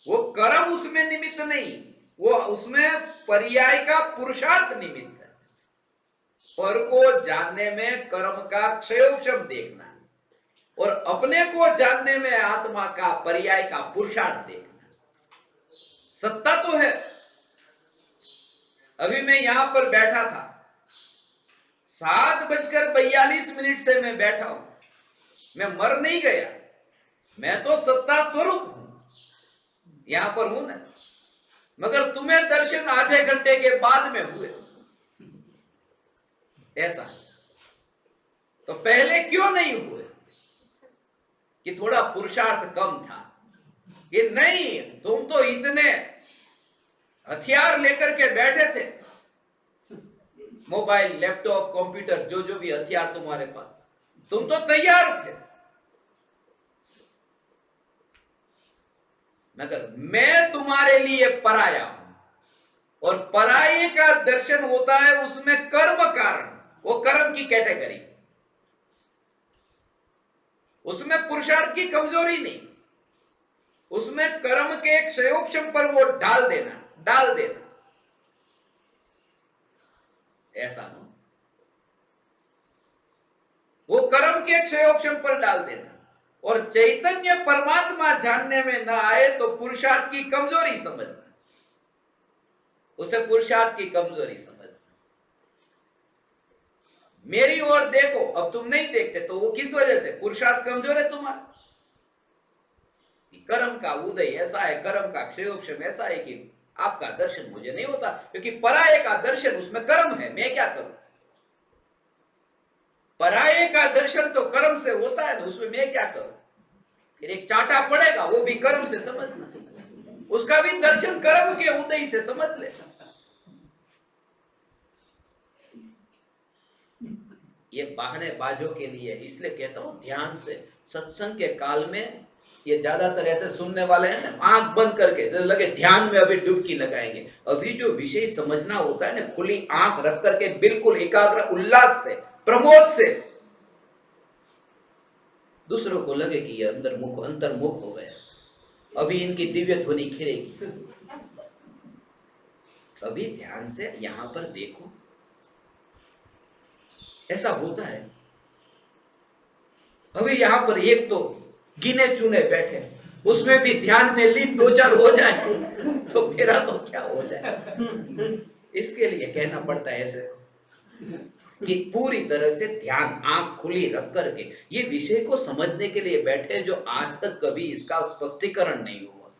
वो कर्म उसमें निमित्त नहीं, वो उसमें पर्याय का पुरुषार्थ निमित्त है। पर को जानने में कर्म का क्षयोपशम देखना और अपने को जानने में आत्मा का पर्याय का पुरुषार्थ देखना। सत्ता तो है। अभी मैं यहां पर बैठा था, 7:42 से मैं बैठा हूं। मैं मर नहीं गया, मैं तो सत्ता स्वरूप हूं, यहां पर हूं ना। मगर तुम्हें दर्शन आधे घंटे के बाद में हुए, ऐसा। तो पहले क्यों नहीं हुए? कि थोड़ा पुरुषार्थ कम था। कि नहीं, तुम तो इतने हथियार लेकर के बैठे थे, मोबाइल, लैपटॉप, कंप्यूटर, जो जो भी हथियार तुम्हारे पास था, तुम तो तैयार थे। मगर मैं तुम्हारे लिए पराया हूं, और पराये का दर्शन होता है उसमें कर्म कारण, वो कर्म की कैटेगरी, उसमें पुरुषार्थ की कमजोरी नहीं, उसमें कर्म के क्षयोपशम पर वो डाल देना ऐसा हो, वो कर्म के क्षयोपशम पर डाल देना। और चैतन्य परमात्मा जानने में ना आए तो पुरुषार्थ की कमजोरी समझना, उसे पुरुषार्थ की कमजोरी समझना। मेरी ओर देखो, अब तुम नहीं देखते तो वो किस वजह से? पुरुषार्थ कमजोर है तुम्हारा। कर्म का उदय ऐसा है, कर्म का क्षयोपशम ऐसा है कि आपका दर्शन मुझे नहीं होता, क्योंकि पराये का दर्शन, उसमें कर्म है, मैं क्या करूं? पराये का दर्शन तो कर्म से होता है ना, उसमें मैं क्या करूं? फिर एक चाटा पड़ेगा, वो भी कर्म से समझना, उसका भी दर्शन कर्म के उदय से समझ ले। ये बहाने बाजों के लिए, इसलिए कहता हूं ध्यान से। सत्संग के काल में ये ज्यादातर ऐसे सुनने वाले हैं ना, आंख बंद करके तो लगे ध्यान में अभी डुबकी लगाएंगे। अभी जो विषय समझना होता है ना, खुली आंख रख करके बिल्कुल एकाग्र, उल्लास से, प्रमोद से, दूसरों को लगे कि ये अंतर्मुख हो गया, अभी इनकी दिव्य ध्वनि खिलेगी। अभी ध्यान से यहां पर देखो, ऐसा होता है। अभी यहां पर एक तो गिने चुने बैठे, उसमें भी ध्यान में लीन 2-4 हो जाए तो मेरा तो क्या हो जाए। इसके लिए कहना पड़ता है ऐसे कि पूरी तरह से ध्यान, आंख खुली रख करके ये विषय को समझने के लिए बैठे, जो आज तक कभी इसका स्पष्टीकरण नहीं हुआ।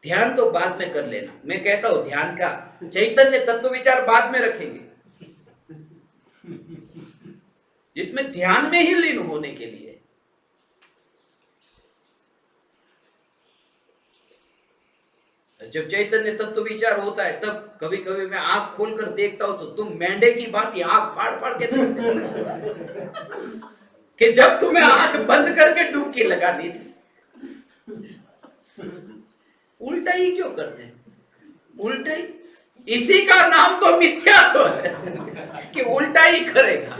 ध्यान तो बाद में कर लेना, मैं कहता हूं ध्यान का चैतन्य तत्व विचार बाद में रखेंगे, जिसमें ध्यान में ही लीन होने के लिए। जब चैतन्य तत्व विचार होता है तब कभी कभी मैं आंख खोलकर देखता हूं तो तुम मेंढे की बात आंख फाड़ फाड़ के कि जब तुम्हें आंख बंद करके डुबकी लगानी थी। उल्टा ही क्यों करते हैं? उल्टा ही, इसी का नाम तो मिथ्यात्व है कि उल्टा ही करेगा,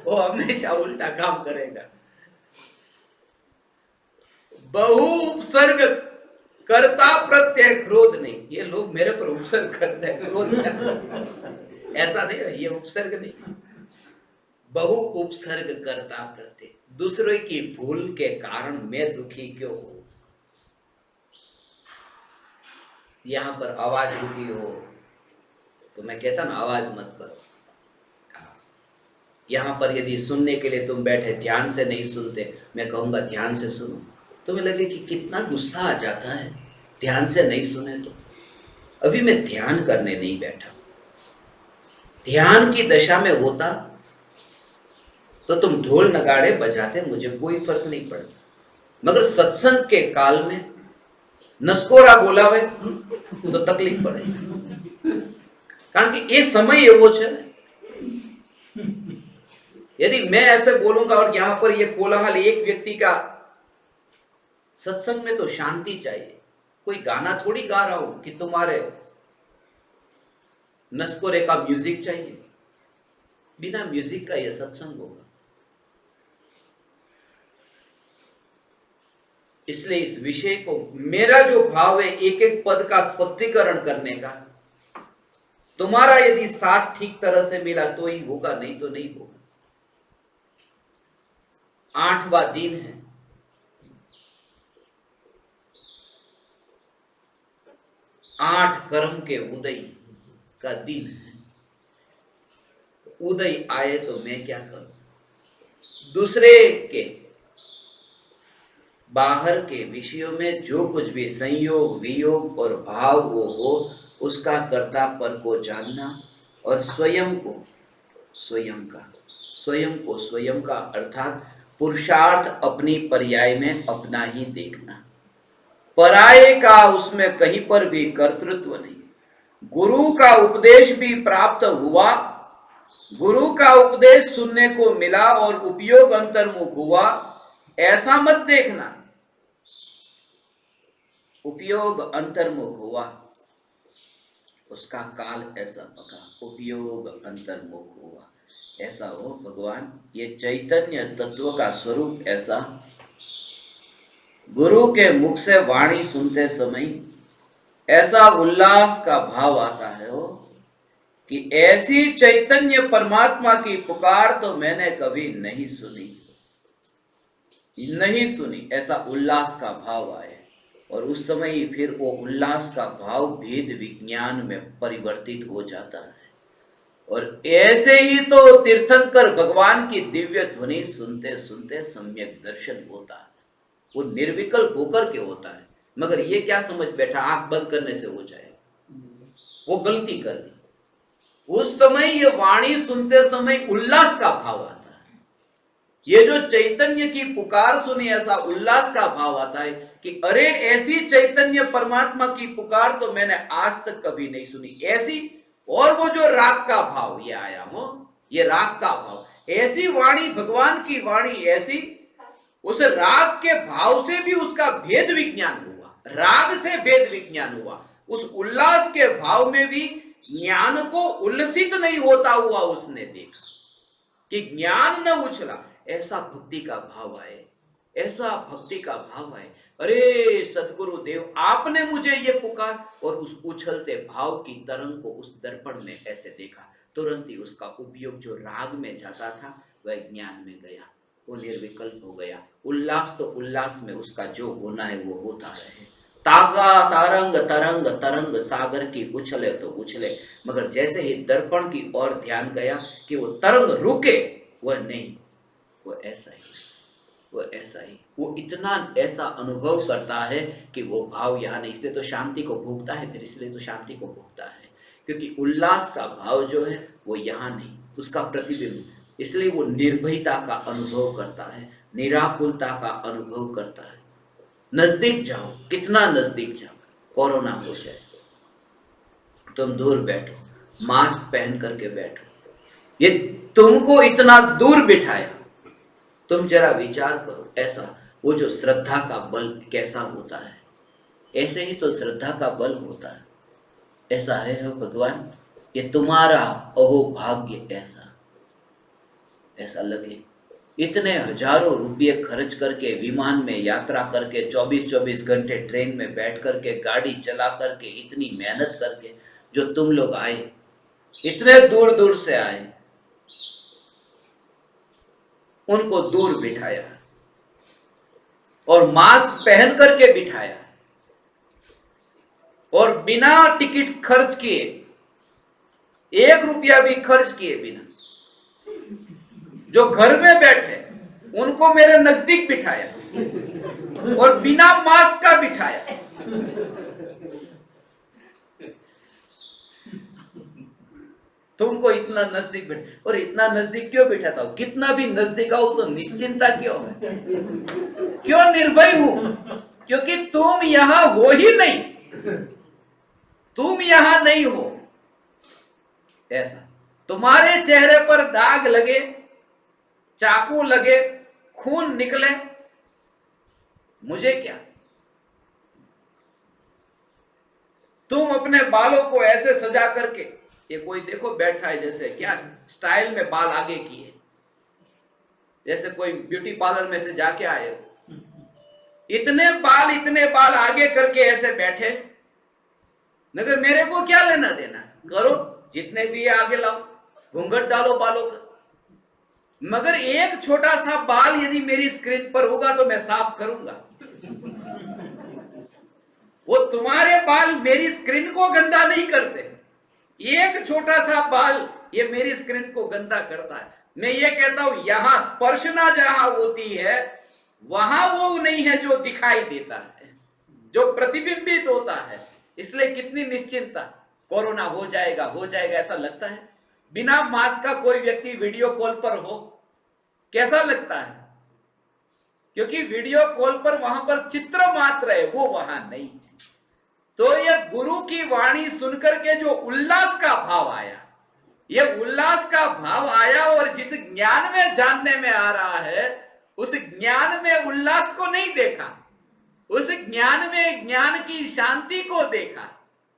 वो हमेशा उल्टा काम करेगा। बहु उपसर्ग कर्ता प्रत्यय क्रोध नहीं। ये लोग मेरे पर उपसर्ग करते हैं, क्रोध ऐसा नहीं है, ये उपसर्ग नहीं, बहु उपसर्ग करता प्रत्यय। दूसरे की भूल के कारण मैं दुखी क्यों हूं? यहां पर आवाज रुकी हो तो मैं कहता ना आवाज मत करो। यहां पर यदि सुनने के लिए तुम बैठे, ध्यान से नहीं सुनते, मैं कहूंगा ध्यान से सुनो। तुम्हें लगे कि कितना गुस्सा आ जाता है ध्यान से नहीं सुने तो। अभी मैं ध्यान करने नहीं बैठा, ध्यान की दशा में होता तो तुम ढोल नगाड़े बजाते, मुझे कोई फर्क नहीं पड़ता। मगर सत्संग के काल में नसकोरा बोलावे तो तकलीफ पड़ेगी, कारण कि ये समय एवो छे ने। यदि मैं ऐसे बोलूंगा और यहां पर ये कोलाहल एक व्यक्ति का, सत्संग में तो शांति चाहिए। कोई गाना थोड़ी गा रहा हूं कि तुम्हारे नसकोरे का म्यूजिक चाहिए, बिना म्यूजिक का यह सत्संग होगा। इसलिए इस विषय को, मेरा जो भाव है एक एक पद का स्पष्टीकरण करने का, तुम्हारा यदि साथ ठीक तरह से मिला तो ही होगा, नहीं तो नहीं होगा। 8वां दिन है, आठ कर्म के उदय का दिन है। उदय आए तो मैं क्या करूं? दूसरे के बाहर के विषयों में जो कुछ भी संयोग वियोग और भाव वो हो, उसका कर्तापन को जानना और स्वयं को स्वयं का अर्थात पुरुषार्थ अपनी पर्याय में अपना ही देखना। पराये का उसमें कहीं पर भी कर्तृत्व नहीं। गुरु का उपदेश भी प्राप्त हुआ, गुरु का उपदेश सुनने को मिला और उपयोग अंतर्मुख हुआ, ऐसा मत देखना। उपयोग अंतर्मुख हुआ, उसका काल ऐसा पका, उपयोग अंतर्मुख हुआ, ऐसा हो। भगवान ये चैतन्य तत्व का स्वरूप ऐसा, गुरु के मुख से वाणी सुनते समय ऐसा उल्लास का भाव आता है हो कि ऐसी चैतन्य परमात्मा की पुकार तो मैंने कभी नहीं सुनी, ऐसा उल्लास का भाव आए। और उस समय ही फिर वो उल्लास का भाव भेद विज्ञान में परिवर्तित हो जाता है। और ऐसे ही तो तीर्थंकर भगवान की दिव्य ध्वनि सुनते सुनते सम्यक दर्शन होता है। वो निर्विकल्प होकर के होता है, मगर ये क्या समझ बैठा आंख बंद करने से हो जाएगा, वो गलती कर दी। उस समय ये वाणी सुनते समय उल्लास का भाव आता है। ये जो चैतन्य की पुकार सुनी, ऐसा उल्लास का भाव आता है कि अरे ऐसी चैतन्य परमात्मा की पुकार तो मैंने आज तक कभी नहीं सुनी, ऐसी। और वो जो राग का भाव ये आया हो, ये राग का भाव, ऐसी वाणी, भगवान की वाणी ऐसी, उस राग के भाव से भी उसका भेद विज्ञान हुआ, राग से भेद विज्ञान हुआ। उस उल्लास के भाव में भी ज्ञान को उल्लसित नहीं होता हुआ उसने देखा कि ज्ञान न उछला। ऐसा भक्ति का भाव आए, ऐसा भक्ति का भाव आए। अरे सदगुरु देव, आपने मुझे ये पुकार, और उस उछलते भाव की तरंग को उस दर्पण में ऐसे देखा, तुरंत ही उसका उपयोग जो राग में जाता था वह ज्ञान में गया, वो निर्विकल्प हो गया। उल्लास तो उल्लास में उसका जो होना है वो होता रहे। तागा तारंग तरंग तरंग सागर की उछले तो उछले, मगर जैसे ही दर्पण की ओर ध्यान गया कि वो तरंग रुके, वह नहीं, वो ऐसा ही, वो इतना ऐसा अनुभव करता है कि वो भाव यहाँ नहीं। इसलिए तो शांति को भोगता है, फिर इसलिए तो शांति को भोगता है, क्योंकि उल्लास का भाव जो है वो यहाँ नहीं, उसका प्रतिबिंब। इसलिए वो निर्भयता का अनुभव करता है, निराकुलता का अनुभव करता है। नजदीक जाओ, कितना नजदीक जाओ, कोरोना हो जाए, तुम दूर बैठो, मास्क पहन करके बैठो, ये तुमको इतना दूर बिठाया। तुम जरा विचार करो, ऐसा वो जो श्रद्धा का बल कैसा होता है, ऐसे ही तो श्रद्धा का बल होता है। ऐसा है भगवान, ये तुम्हारा अहो भाग्य, ऐसा लगे। इतने हजारों रुपये खर्च करके विमान में यात्रा करके 24-24 घंटे ट्रेन में बैठ करके गाड़ी चला करके इतनी मेहनत करके जो तुम लोग आए, इतने दूर दूर से आए, उनको दूर बिठाया और मास्क पहन करके बिठाया और बिना टिकट खर्च किए, 1 रुपया भी खर्च किए बिना, जो घर में बैठे उनको मेरे नजदीक बिठाया। और बिना मास्क का बिठाया। तुमको इतना नजदीक बैठ, और इतना नजदीक क्यों बैठाता हूं? कितना भी नजदीक आओ तो निश्चिंता क्यों है? क्यों निर्भय हूं? क्योंकि तुम यहां हो ही नहीं, तुम यहां नहीं हो। ऐसा तुम्हारे चेहरे पर दाग लगे, चाकू लगे, खून निकले, मुझे क्या? तुम अपने बालों को ऐसे सजा करके, ये कोई देखो बैठा है जैसे क्या स्टाइल में बाल आगे किए, जैसे कोई ब्यूटी पार्लर में से जाके आए, इतने बाल आगे करके ऐसे बैठे। मगर मेरे को क्या लेना देना, करो जितने भी आगे लाओ, घूंघट डालो बालों का। मगर एक छोटा सा बाल यदि मेरी स्क्रीन पर होगा तो मैं साफ करूंगा। वो तुम्हारे बाल मेरी स्क्रीन को गंदा नहीं करते, एक छोटा सा बाल ये मेरी स्क्रीन को गंदा करता है। मैं ये कहता हूं यहां स्पर्शना जहां होती है वहां वो नहीं है जो दिखाई देता है, जो प्रतिबिंबित होता है। इसलिए कितनी निश्चिंता, कोरोना हो जाएगा ऐसा लगता है। बिना मास्क का कोई व्यक्ति वीडियो कॉल पर हो, कैसा लगता है? क्योंकि वीडियो कॉल पर वहां पर चित्र मात्र है, वो वहां नहीं। तो यह गुरु की वाणी सुनकर के जो उल्लास का भाव आया, ये उल्लास का भाव आया, और जिस ज्ञान में जानने में आ रहा है उस ज्ञान में उल्लास को नहीं देखा, उस ज्ञान में ज्ञान की शांति को देखा,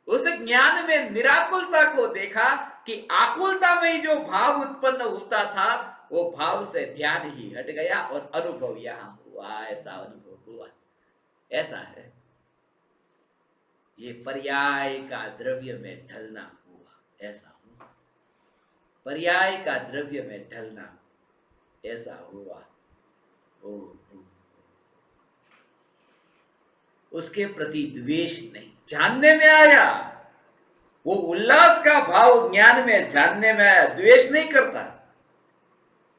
उस ज्ञान में निराकुलता को देखा कि आकुलता में जो भाव उत्पन्न होता था वो भाव से ध्यान ही हट गया और अनुभव यहां हुआ। ऐसा अनुभव हुआ, ऐसा है। ये पर्याय का द्रव्य में ढलना हुआ, ऐसा हुआ। पर्याय का द्रव्य में ढलना, ऐसा हुआ। ओ, उसके प्रति द्वेष नहीं, जानने में आया, वो उल्लास का भाव ज्ञान में जानने में आया, द्वेष नहीं करता।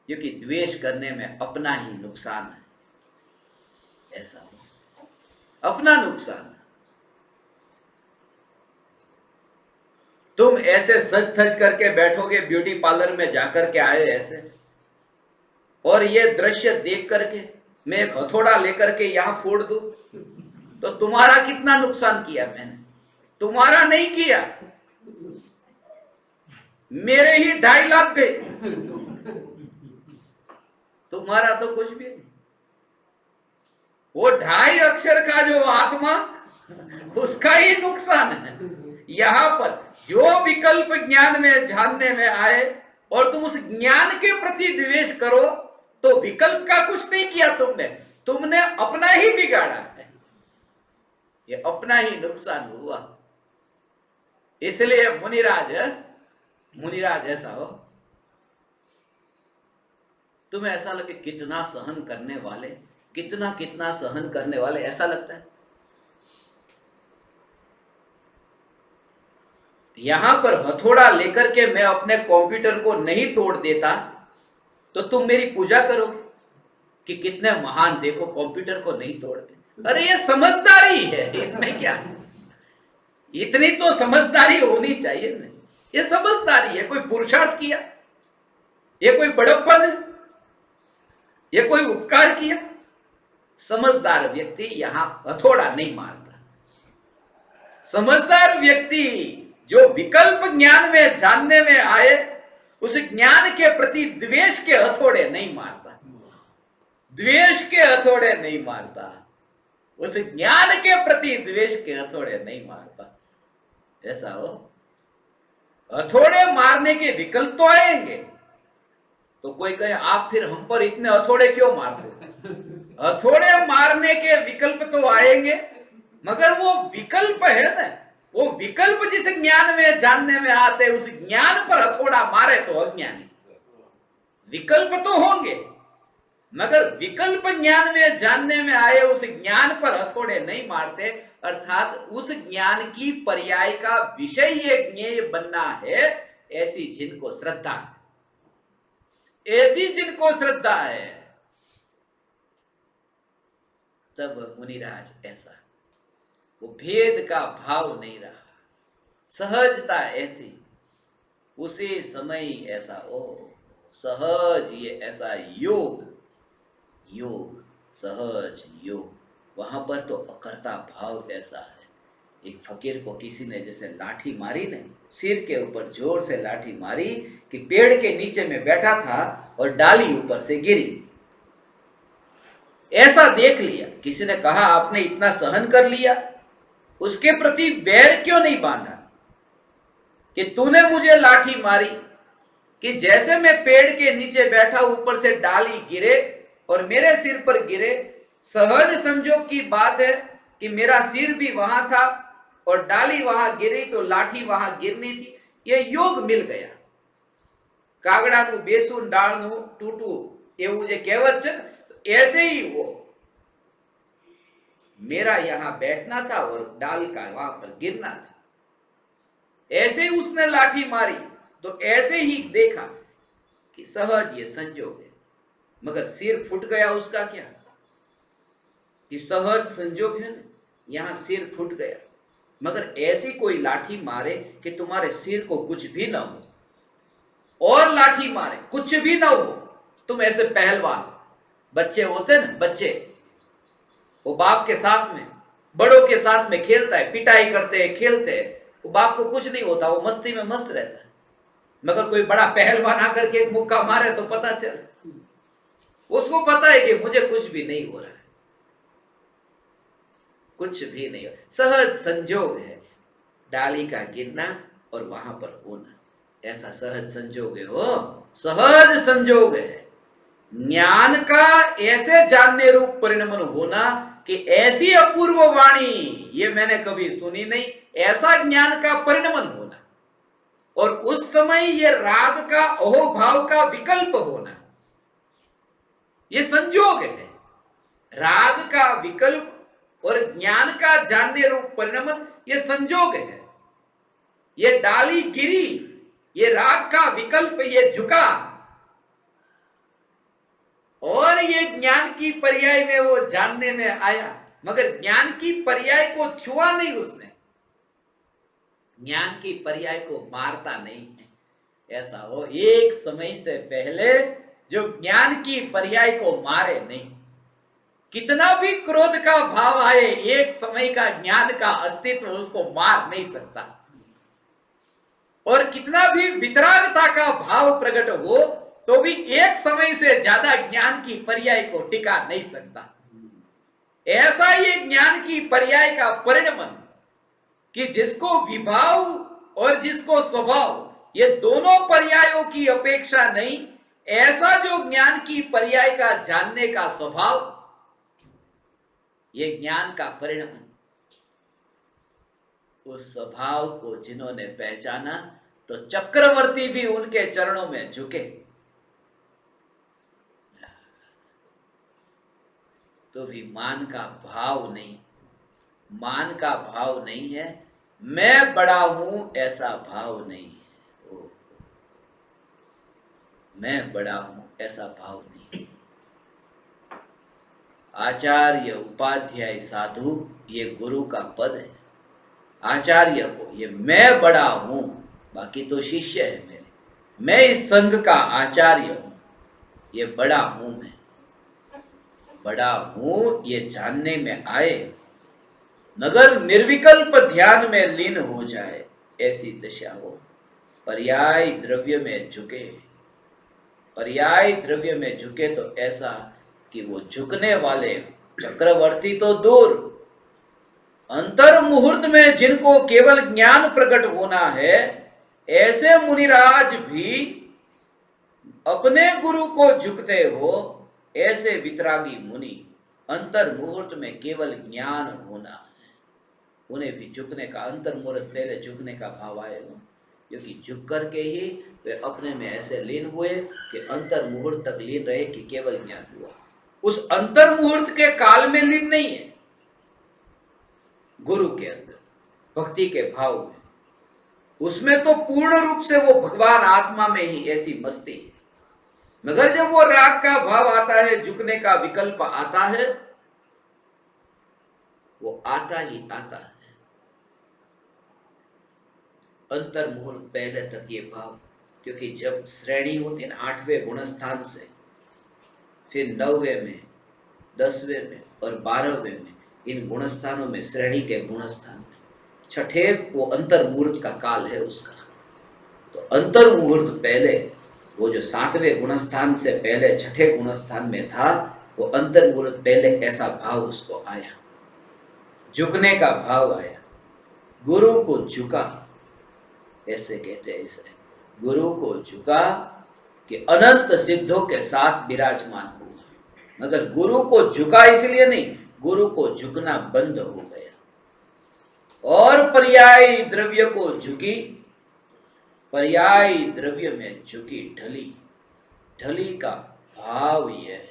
क्योंकि द्वेष करने में अपना ही नुकसान है, ऐसा हो, अपना नुकसान। तुम ऐसे सज धज करके बैठोगे, ब्यूटी पार्लर में जाकर के आए ऐसे, और ये दृश्य देख करके मैं एक हथौड़ा लेकर के यहां फोड़ दूं, तो तुम्हारा कितना नुकसान किया मैंने? तुम्हारा नहीं किया, मेरे ही 2.5 लाख गए, तुम्हारा तो कुछ भी नहीं। वो 2.5 अक्षर का जो आत्मा, उसका ही नुकसान है। यहां पर जो विकल्प ज्ञान में जानने में आए और तुम उस ज्ञान के प्रति द्वेष करो, तो विकल्प का कुछ नहीं किया तुमने अपना ही बिगाड़ा है, ये अपना ही नुकसान हुआ। इसलिए मुनिराज ऐसा हो, तुम्हें ऐसा लगे कितना सहन करने वाले, कितना सहन करने वाले, ऐसा लगता है। यहां पर हथौड़ा लेकर के मैं अपने कंप्यूटर को नहीं तोड़ देता तो तुम मेरी पूजा करोगे कि कितने महान, देखो कंप्यूटर को नहीं तोड़ते। अरे ये समझदारी है, इसमें क्या है? इतनी तो समझदारी होनी चाहिए ना। ये समझदारी है, कोई पुरुषार्थ किया, ये कोई बड़प्पन है, ये कोई उपकार किया? समझदार व्यक्ति यहां हथौड़ा नहीं मारता। समझदार व्यक्ति जो विकल्प ज्ञान में जानने में आए, उस ज्ञान के प्रति द्वेष के हथौड़े नहीं मारता, द्वेष के हथौड़े नहीं मारता, उस ज्ञान के प्रति द्वेष के हथौड़े नहीं मारता। ऐसा हो, हथौड़े मारने के विकल्प तो आएंगे, तो कोई कहे आप फिर हम पर इतने हथौड़े क्यों मारते? हथौड़े मारने के विकल्प तो आएंगे, मगर वो विकल्प है ना, वो विकल्प जिस ज्ञान में जानने में आते, उस ज्ञान पर हथौड़ा मारे तो अज्ञानी। विकल्प तो होंगे, मगर विकल्प ज्ञान में जानने में आए, उस ज्ञान पर हथौड़े नहीं मारते। अर्थात उस ज्ञान की पर्याय का विषय ये ज्ञेय बनना है। ऐसी जिनको श्रद्धा है, ऐसी जिनको श्रद्धा है, तब मुनिराज ऐसा, वो भेद का भाव नहीं रहा, सहजता ऐसी, उसी समय ऐसा ओ सहज, ये ऐसा योग, योग सहज योग, वहां पर तो अकर्ता भाव ऐसा है। एक फकीर को किसी ने जैसे लाठी मारी ने, सिर के ऊपर जोर से लाठी मारी कि पेड़ के नीचे में बैठा था और डाली ऊपर से गिरी। ऐसा देख लिया, किसी ने कहा आपने इतना सहन कर लिया, उसके प्रति बैर क्यों नहीं बांधा कि तूने मुझे लाठी मारी, कि जैसे मैं पेड़ के नीचे बैठा ऊपर से डाली गिरे और मेरे सिर पर गिरे, सहज संजोग की बात है कि मेरा सिर भी वहां था और डाली वहां गिरी तो लाठी वहां गिरनी थी, ये योग मिल गया। कागड़ाનું બેસું ડાળનું તૂટવું એવું જે કહેવત છે, ऐसे ही वो मेरा यहां बैठना था और डाल का वहां पर गिरना था, ऐसे ही उसने लाठी मारी तो ऐसे ही देखा कि सहज ये संजोग है, मगर सिर फूट गया उसका क्या, कि सहज संजोग है ना, यहां सिर फूट गया। मगर ऐसी कोई लाठी मारे कि तुम्हारे सिर को कुछ भी ना हो, और लाठी मारे कुछ भी ना हो, तुम ऐसे पहलवान बच्चे होते ना, बच्चे वो बाप के साथ में, बड़ों के साथ में खेलता है, पिटाई करते हैं, खेलते हैं, वो बाप को कुछ नहीं होता, वो मस्ती में मस्त रहता है। मगर कोई बड़ा पहलवान आकर के एक मुक्का मारे तो पता चल, उसको पता है कि मुझे कुछ भी नहीं हो रहा है, कुछ भी नहीं हो, सहज संजोग है डाली का गिरना और वहां पर होना, ऐसा सहज संजोग है, वो सहज संजोग है। ज्ञान का ऐसे जानने रूप परिणमन होना कि ऐसी अपूर्व वाणी ये मैंने कभी सुनी नहीं, ऐसा ज्ञान का परिणमन होना, और उस समय ये राग का अहोभाव का विकल्प होना, ये संजोग है। राग का विकल्प और ज्ञान का जानने रूप परिणमन ये संजोग है। ये डाली गिरी, ये राग का विकल्प, ये झुका, और ये ज्ञान की पर्याय में वो जानने में आया, मगर ज्ञान की पर्याय को छुआ नहीं उसने, ज्ञान की पर्याय को मारता नहीं है, ऐसा हो एक समय से पहले जो ज्ञान की पर्याय को मारे नहीं, कितना भी क्रोध का भाव आए, एक समय का ज्ञान का अस्तित्व उसको मार नहीं सकता, और कितना भी वितरागता का भाव प्रकट हो तो भी एक समय से ज्यादा ज्ञान की पर्याय को टिका नहीं सकता। ऐसा ये ज्ञान की पर्याय का परिणमन कि जिसको विभाव और जिसको स्वभाव, ये दोनों पर्यायों की अपेक्षा नहीं, ऐसा जो ज्ञान की पर्याय का जानने का स्वभाव, ये ज्ञान का परिणमन, उस स्वभाव को जिन्होंने पहचाना तो चक्रवर्ती भी उनके चरणों में झुके। तो भी मान का भाव नहीं, मान का भाव नहीं है, मैं बड़ा हूं ऐसा भाव नहीं है, मैं बड़ा हूं ऐसा भाव नहीं। आचार्य उपाध्याय साधु ये गुरु का पद है। आचार्य को ये मैं बड़ा हूं, बाकी तो शिष्य है मेरे, मैं इस संघ का आचार्य हूं, ये बड़ा हूं, मैं बड़ा हूं ये जानने में आए, मगर निर्विकल्प ध्यान में लीन हो जाए, ऐसी दशा हो। पर्याय द्रव्य में झुके, पर्याय द्रव्य में झुके तो ऐसा कि वो झुकने वाले चक्रवर्ती तो दूर, अंतर मुहूर्त में जिनको केवल ज्ञान प्रकट होना है, ऐसे मुनिराज भी अपने गुरु को झुकते हो, ऐसे वितरागी मुनि अंतर मुहूर्त में केवल ज्ञान होना है, उन्हें भी झुकने का, अंतर मुहूर्त पहले झुकने का भाव आएगा, क्योंकि झुक करके ही वे अपने में ऐसे लीन हुए कि अंतर मुहूर्त तक लीन रहे कि केवल ज्ञान हुआ। उस अंतर मुहूर्त के काल में लीन नहीं है, गुरु के अंदर भक्ति के भाव में, उसमें तो पूर्ण रूप से वो भगवान आत्मा में ही ऐसी मस्ती है। मगर जब वो राग का भाव आता है, झुकने का विकल्प आता है, वो आता ही आता है। अंतर मुहूर्त पहले तक ये भाव, क्योंकि जब श्रेणी होती है ना 8वें गुणस्थान से, फिर 9वें में, 10वें में और 12वें में, इन गुणस्थानों में, श्रेणी के गुणस्थान में, छठे वो अंतर मुहूर्त का काल है उसका। तो अंतर मुहूर्त पहले, वो जो 7वें गुणस्थान से पहले छठे गुणस्थान में था, वो अंतर मुहूर्त पहले ऐसा भाव उसको आया, झुकने का भाव आया। गुरु को झुका, ऐसे कहते हैं इसे, गुरु को झुका कि अनंत सिद्धों के साथ विराजमान हुआ। मगर गुरु को झुका इसलिए नहीं, गुरु को झुकना बंद हो गया और पर्यायी द्रव्य को झुकी, पर्यायी द्रव्य में झुकी ढली। ढली का भाव यह है,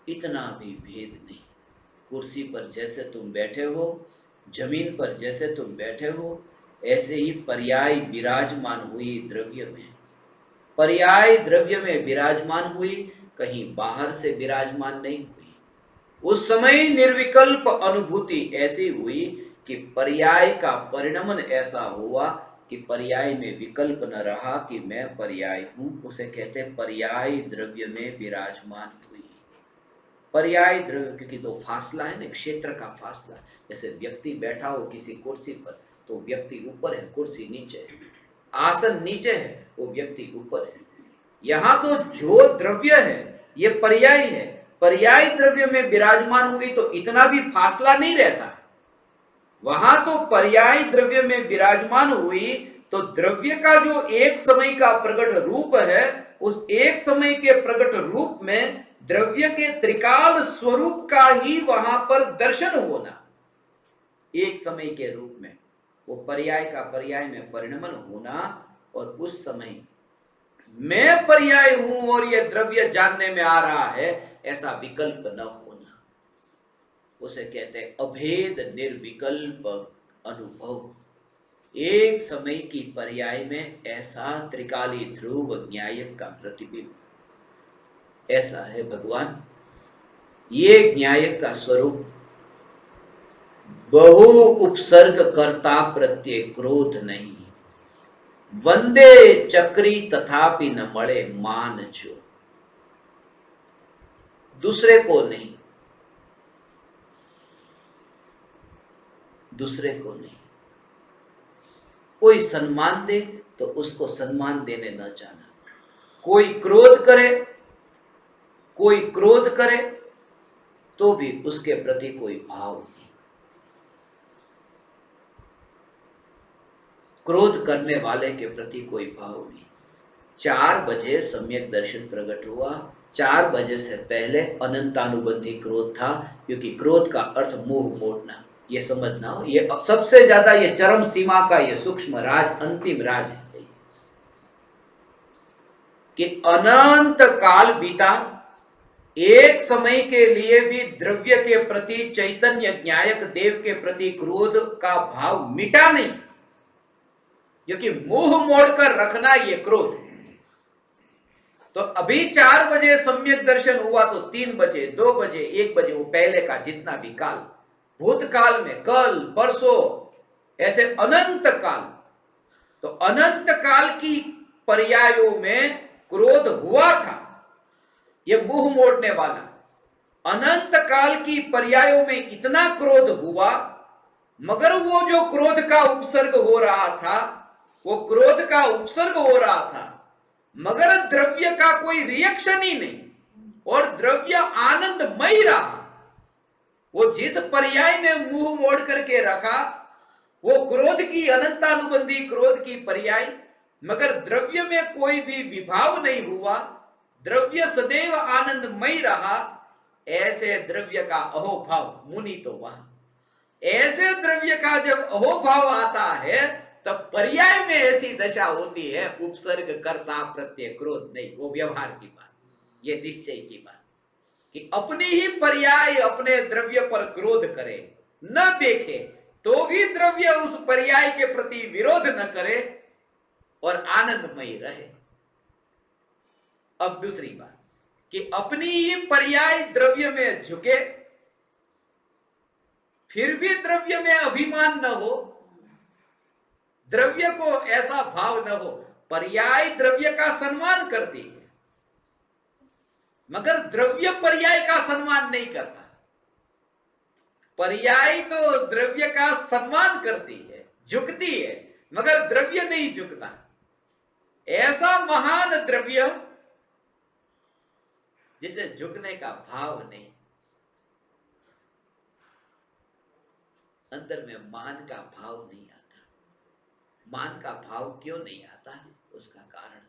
इतना भी भेद नहीं। कुर्सी पर जैसे तुम बैठे हो, जमीन पर जैसे तुम बैठे हो, ऐसे ही पर्याय विराजमान हुई द्रव्य में, पर्याय द्रव्य में विराजमान हुई, कहीं बाहर से विराजमान नहीं हुई। उस समय निर्विकल्प अनुभूति ऐसी हुई कि पर्याय का परिणमन ऐसा हुआ कि पर्याय में विकल्प न रहा कि मैं पर्याय हूं। उसे कहते पर्याय द्रव्य में विराजमान हुई। पर्याय द्रव्य, क्योंकि तो फासला है ना, क्षेत्र का फासला। जैसे व्यक्ति बैठा हो किसी कुर्सी पर, तो व्यक्ति ऊपर है, कुर्सी नीचे है, आसन नीचे है, वो व्यक्ति ऊपर है। यहां तो जो द्रव्य है ये पर्याय है, पर्याय द्रव्य में विराजमान हुई तो इतना भी फासला नहीं रहता। वहां तो पर्याय द्रव्य में विराजमान हुई तो द्रव्य का जो एक समय का प्रकट रूप है, उस एक समय के प्रकट रूप में द्रव्य के त्रिकाल स्वरूप का ही वहां पर दर्शन होना, एक समय के रूप में वो पर्याय का पर्याय में परिणमन होना, और उस समय मैं पर्याय हूं और ये द्रव्य जानने में आ रहा है, ऐसा विकल्प न होना, उसे कहते हैं अभेद निर्विकल्प अनुभव। एक समय की पर्याय में ऐसा त्रिकाली ध्रुव न्यायक का प्रतिबिंब, ऐसा है भगवान। ये न्यायक का स्वरूप बहु उपसर्ग कर्ता प्रत्यय क्रोध नहीं, वंदे चक्री तथापि न मळे मान जो। दूसरे को नहीं, दूसरे को नहीं, कोई सम्मान दे तो उसको सम्मान देने न जाना, कोई क्रोध करे, कोई क्रोध करे तो भी उसके प्रति कोई भाव नहीं। क्रोध करने वाले के प्रति कोई भाव नहीं। 4 बजे सम्यक दर्शन प्रकट हुआ, 4 बजे से पहले अनंतानुबंधी क्रोध था, क्योंकि क्रोध का अर्थ मुंह मोड़ना, ये समझना हो, ये सबसे ज्यादा ये चरम सीमा का ये सूक्ष्म राज, अंतिम राज है कि अनंत काल बीता, एक समय के लिए भी द्रव्य के प्रति, चैतन्य न्यायक देव के प्रति क्रोध का भाव मिटा नहीं, क्योंकि मुंह मोड़कर रखना ये क्रोध। तो अभी 4 बजे सम्यक दर्शन हुआ तो 3 बजे, 2 बजे, 1 बजे, वो पहले का जितना भी काल, भूतकाल में, कल, परसों, ऐसे अनंत काल, तो अनंत काल की पर्यायों में क्रोध हुआ था, ये मुंह मोड़ने वाला। अनंत काल की पर्यायों में इतना क्रोध हुआ, मगर वो जो क्रोध का उपसर्ग हो रहा था, वो क्रोध का उपसर्ग हो रहा था, मगर द्रव्य का कोई रिएक्शन ही नहीं, और द्रव्य आनंदमय रहा। वो जिस पर्याय ने मुंह मोड़ करके रखा, वो क्रोध की अनंतानुबंधी क्रोध की पर्याय, मगर द्रव्य में कोई भी विभाव नहीं हुआ, द्रव्य सदैव आनंदमय रहा। ऐसे द्रव्य का अहोभाव, मुनि तो वहां, ऐसे द्रव्य का जब अहोभाव आता है तब पर्याय में ऐसी दशा होती है, उपसर्ग कर्ता प्रत्यय क्रोध नहीं, वो व्यवहार की बात, ये निश्चय की बात, कि अपनी ही पर्याय अपने द्रव्य पर क्रोध करे, न देखे तो भी द्रव्य उस पर्याय के प्रति विरोध न करे और आनंदमय रहे। अब दूसरी बात, कि अपनी ही पर्याय द्रव्य में झुके, फिर भी द्रव्य में अभिमान न हो, द्रव्य को ऐसा भाव न हो। पर्याय द्रव्य का सम्मान करती है, मगर द्रव्य पर्याय का सम्मान नहीं करता। पर्याय तो द्रव्य का सम्मान करती है, झुकती है, मगर द्रव्य नहीं झुकता। ऐसा महान द्रव्य जिसे झुकने का भाव नहीं, अंदर में मान का भाव नहीं आता। मान का भाव क्यों नहीं आता है? उसका कारण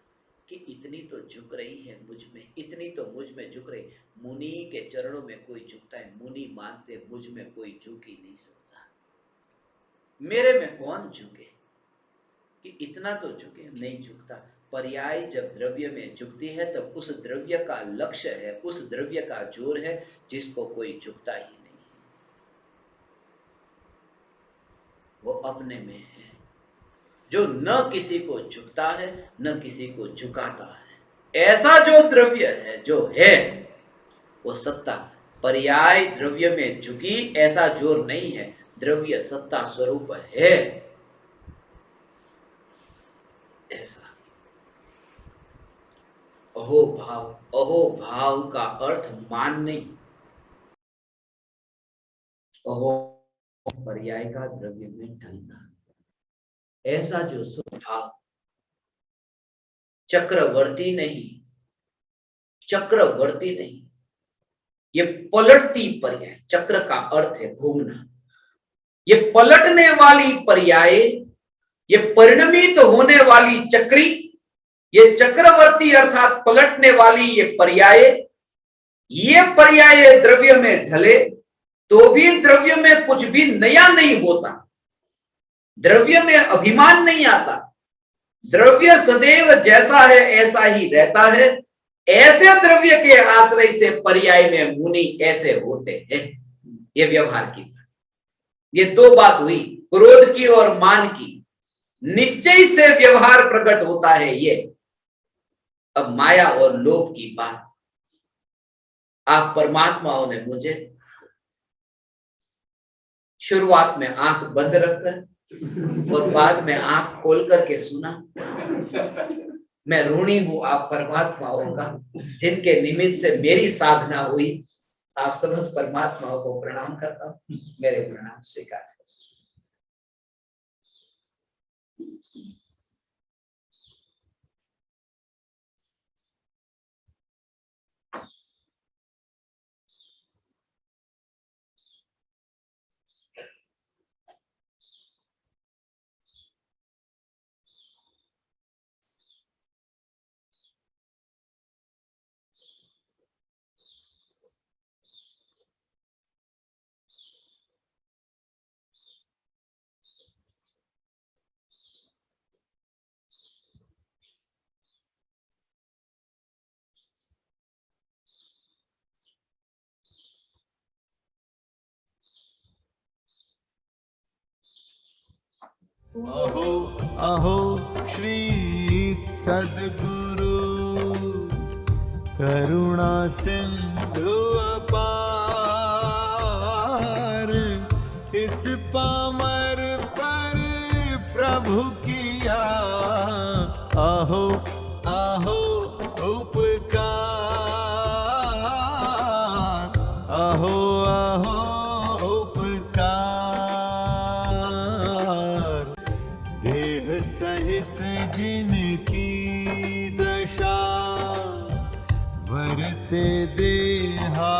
कि इतनी तो झुक रही है मुझ में, इतनी तो मुझ में झुक रही। मुनि के चरणों में कोई झुकता है, मुनि मानते मुझ में कोई झुक ही नहीं सकता। मेरे में कौन झुके? कि इतना तो झुके, नहीं झुकता। पर्याय जब द्रव्य में झुकती है तब उस द्रव्य का लक्ष्य है, उस द्रव्य का जोर है जिसको कोई झुकता ही नहीं, वो अपने में है, जो न किसी को झुकता है न किसी को झुकाता है। ऐसा जो द्रव्य है, जो है वो सत्ता। पर्याय द्रव्य में झुकी ऐसा जोर नहीं है, द्रव्य सत्ता स्वरूप है ऐसा। अहो भाव, अहो भाव का अर्थ मान नहीं, अहो पर्याय का द्रव्य में ढलना। ऐसा जो स्वभाव चक्रवर्ती नहीं, चक्रवर्ती नहीं, ये पलटती पर्याय। चक्र का अर्थ है घूमना, ये पलटने वाली पर्याय, ये परिणमित होने वाली चक्री, ये चक्रवर्ती अर्थात पलटने वाली ये पर्याय द्रव्य में ढले तो भी द्रव्य में कुछ भी नया नहीं होता, द्रव्य में अभिमान नहीं आता। द्रव्य सदैव जैसा है ऐसा ही रहता है। ऐसे द्रव्य के आश्रय से पर्याय में मुनि ऐसे होते हैं। ये व्यवहार की बात, ये दो बात हुई, क्रोध की और मान की। निश्चय से व्यवहार प्रकट होता है ये। अब माया और लोभ की बात। आप परमात्माओं ने मुझे शुरुआत में आंख बंद रखकर और बाद में आंख खोल करके सुना। मैं ऋणी हूं आप परमात्माओं का, जिनके निमित्त से मेरी साधना हुई। आप समझ परमात्माओं को प्रणाम करता हूं, मेरे प्रणाम स्वीकार। अहो अहो श्री सद्गुरु करुणा सिंधु अपार, इस पामर पर प्रभु किया अहो अहो उपकार, अहो अहो सहित जिनकी दशा वरते देहा